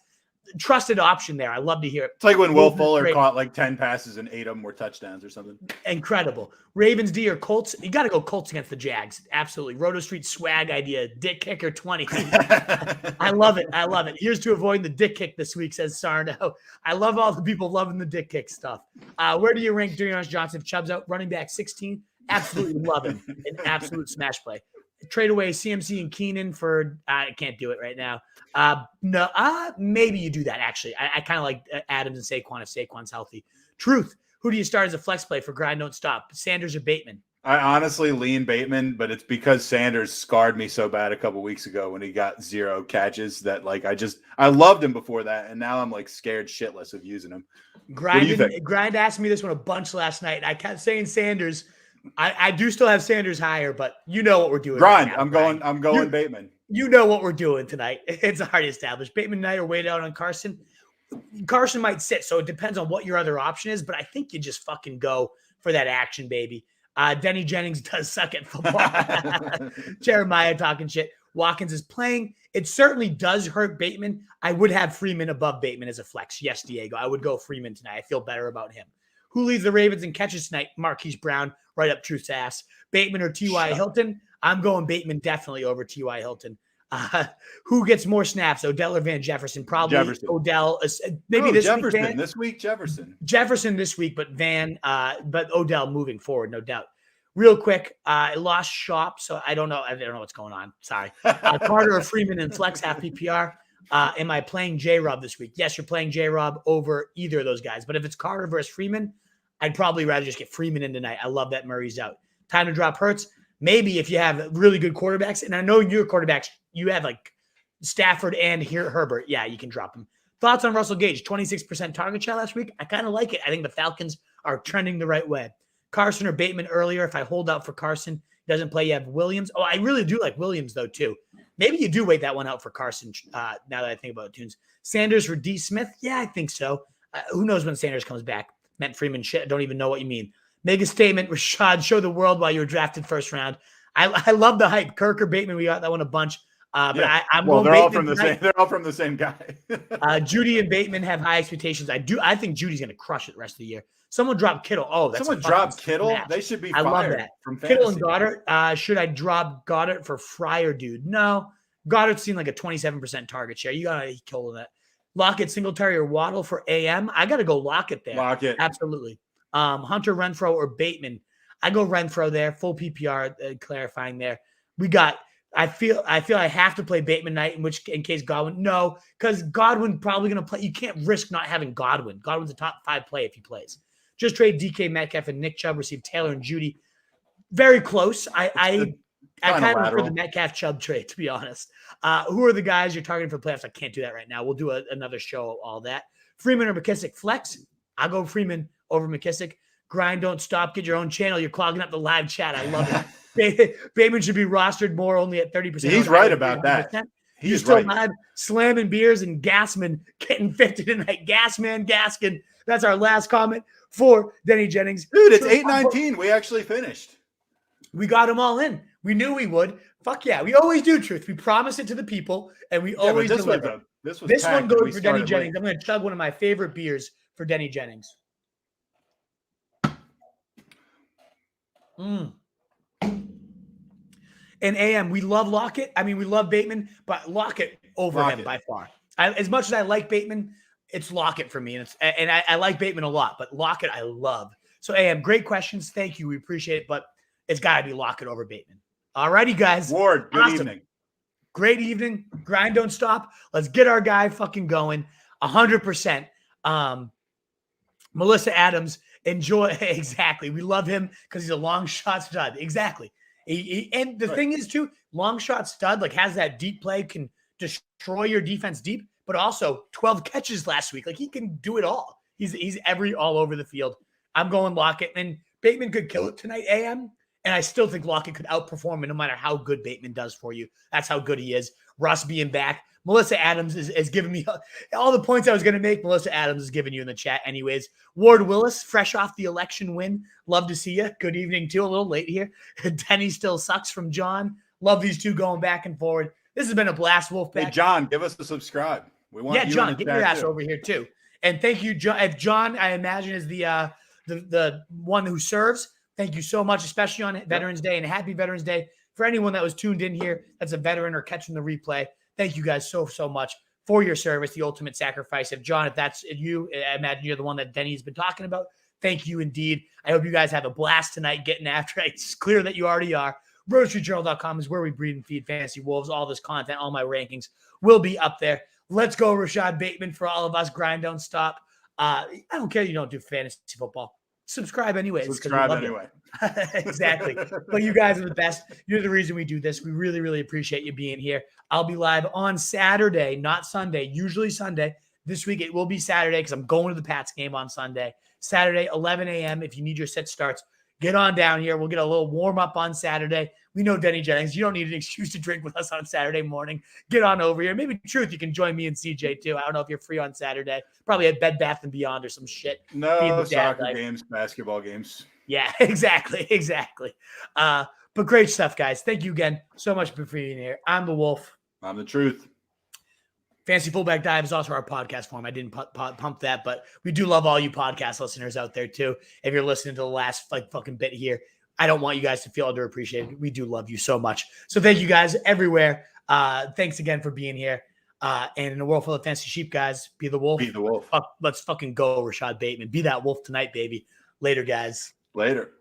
a trusted option there. I love to hear it. It's like when Will Fuller caught like 10 passes and 8 of them were touchdowns or something. Incredible. Ravens D or Colts? You got to go Colts against the Jags. Absolutely. Roto Street swag idea. Dick kicker 20. I love it. I love it. Here's to avoiding the dick kick this week, says Sarno. I love all the people loving the dick kick stuff. Where do you rank Dearness Johnson? Chubb's out running back 16. Absolutely love him. An absolute smash play. Trade away CMC and Keenan for I can't do it right now. Maybe you do that actually. I kind of like Adams and Saquon if Saquon's healthy. Truth. Who do you start as a flex play for grind don't stop? Sanders or Bateman? I honestly lean Bateman, but it's because Sanders scarred me so bad a couple weeks ago when he got 0 catches that like I loved him before that, and now I'm like scared shitless of using him. Grind asked me this one a bunch last night. I kept saying Sanders. I do still have Sanders higher, but you know what we're doing. Grind. Right now, I'm going Bateman. You know what we're doing tonight. It's already established. Bateman and I are way down on Carson. Carson might sit, so it depends on what your other option is, but I think you just fucking go for that action, baby. Denny Jennings does suck at football. Jeremiah talking shit. Watkins is playing. It certainly does hurt Bateman. I would have Freeman above Bateman as a flex. Yes, Diego. I would go Freeman tonight. I feel better about him. Who leads the Ravens in catches tonight? Marquis Brown, right up Truth's ass. Bateman or T.Y. Hilton? I'm going Bateman definitely over T.Y. Hilton. Who gets more snaps, Odell or Van Jefferson? Probably Jefferson. Odell. Maybe this Jefferson. week, Van. This week, Jefferson. Jefferson this week, but but Odell moving forward, no doubt. Real quick, I lost shop, so I don't know. I don't know what's going on. Sorry. Carter or Freeman in flex half PPR. Am I playing J-Rob this week? Yes, you're playing J-Rob over either of those guys. But if it's Carter versus Freeman, I'd probably rather just get Freeman in tonight. I love that Murray's out. Time to drop Hurts. Maybe if you have really good quarterbacks, and I know your quarterbacks, you have like Stafford and Herbert. Yeah, you can drop them. Thoughts on Russell Gage? 26% target share last week. I kind of like it. I think the Falcons are trending the right way. Carson or Bateman earlier. If I hold out for Carson, doesn't play, you have Williams. Oh, I really do like Williams, though, too. Maybe you do wait that one out for Carson now that I think about it, Tunes. Sanders for D. Smith? Yeah, I think so. Who knows when Sanders comes back? Meant Freeman shit. I don't even know what you mean. Make a statement, Rashod. Show the world why you were drafted first round. I love the hype. Kirk or Bateman, we got that one a bunch. But yeah. I'm going they're Bateman all from the same. They're all from the same guy. Judy and Bateman have high expectations. I think Judy's going to crush it the rest of the year. Someone drop Kittle. Oh, that's someone drop Kittle. Match. They should be. I love that. From Kittle and Goddard. Should I drop Goddard for Fryer, dude? No. Goddard's seen like a 27% target share. You gotta kill that. Lockett, Singletary, or Waddle for AM. I gotta go Lockett there. Lockett, absolutely. Hunter, Renfro, or Bateman. I go Renfro there. Full PPR. Clarifying there. We got. I feel I have to play Bateman night, in case Godwin. No, because Godwin probably going to play. You can't risk not having Godwin. Godwin's a top 5 play if he plays. Just trade DK Metcalf and Nick Chubb. Receive Taylor and Judy. Very close. I kind of prefer the Metcalf Chubb trade, to be honest. Who are the guys you're targeting for playoffs? I can't do that right now. We'll do another show of all that. Freeman or McKissick flex? I'll go Freeman over McKissick. Grind, don't stop. Get your own channel. You're clogging up the live chat. I love it. Bateman should be rostered more, only at 30%. He's right about that. He's still right. Slamming beers and Gasman getting 50 tonight. Gasman, Gaskin. That's our last comment for Denny Jennings. Dude, it's 8:19. We actually finished. We got them all in. We knew we would. Fuck yeah. We always do, Truth. We promise it to the people, and we always deliver. This one goes for Denny Jennings. I'm going to chug one of my favorite beers for Denny Jennings. And AM, we love Lockett. I mean, we love Bateman, but Lockett over him by far. As much as I like Bateman, it's Lockett for me. And I like Bateman a lot, but Lockett I love. So AM, great questions. Thank you. We appreciate it, but it's got to be Lockett over Bateman. All righty, guys. Ward, good evening. Great evening. Grind, don't stop. Let's get our guy fucking going. 100%. Melissa Adams, enjoy. Exactly. We love him because he's a long shot stud. Exactly. And the thing is, too, long shot stud, like, has that deep play, can destroy your defense deep, but also 12 catches last week. Like, he can do it all. He's all over the field. I'm going Lockett. And Bateman could kill it tonight, AM. And I still think Lockett could outperform him no matter how good Bateman does for you. That's how good he is. Russ being back. Melissa Adams is giving me all the points I was going to make. Melissa Adams is giving you in the chat anyways. Ward Willis, fresh off the election win. Love to see you. Good evening, too. A little late here. Denny still sucks from John. Love these two going back and forward. This has been a blast, Wolfpack. Hey, John, give us a subscribe. We want you John, get your ass over here, too. And thank you, John. If John, I imagine, is the one who serves, thank you so much, especially on Veterans Day, and happy Veterans Day. For anyone that was tuned in here that's a veteran or catching the replay, thank you guys so much for your service, the ultimate sacrifice. If John, if that's you, I imagine you're the one that Denny's been talking about. Thank you indeed. I hope you guys have a blast tonight getting after it. It's clear that you already are. RoadStreetJournal.com is where we breed and feed fantasy wolves. All this content, all my rankings will be up there. Let's go, Rashod Bateman, for all of us. Grind, don't stop. I don't care you don't do fantasy football. Subscribe anyways. Subscribe anyway. Exactly. But you guys are the best. You're the reason we do this. We really, really appreciate you being here. I'll be live on Saturday, not Sunday. Usually Sunday. This week it will be Saturday because I'm going to the Pats game on Sunday. Saturday, 11 a.m. If you need your set starts, get on down here. We'll get a little warm up on Saturday. We know Denny Jennings. You don't need an excuse to drink with us on Saturday morning. Get on over here. Maybe Truth, you can join me and CJ too. I don't know if you're free on Saturday. Probably at Bed Bath & Beyond or some shit. No, soccer games, basketball games. Yeah, exactly. But great stuff, guys. Thank you again so much for being here. I'm the Wolf. I'm the Truth. Fantasy Fullback Dive is also our podcast form. I didn't pump that, but we do love all you podcast listeners out there too. If you're listening to the last fucking bit here, I don't want you guys to feel underappreciated. We do love you so much. So thank you guys everywhere. Thanks again for being here. And in a world full of fancy sheep, guys, be the wolf. Be the wolf. Let's fucking go, Rashod Bateman. Be that wolf tonight, baby. Later, guys. Later.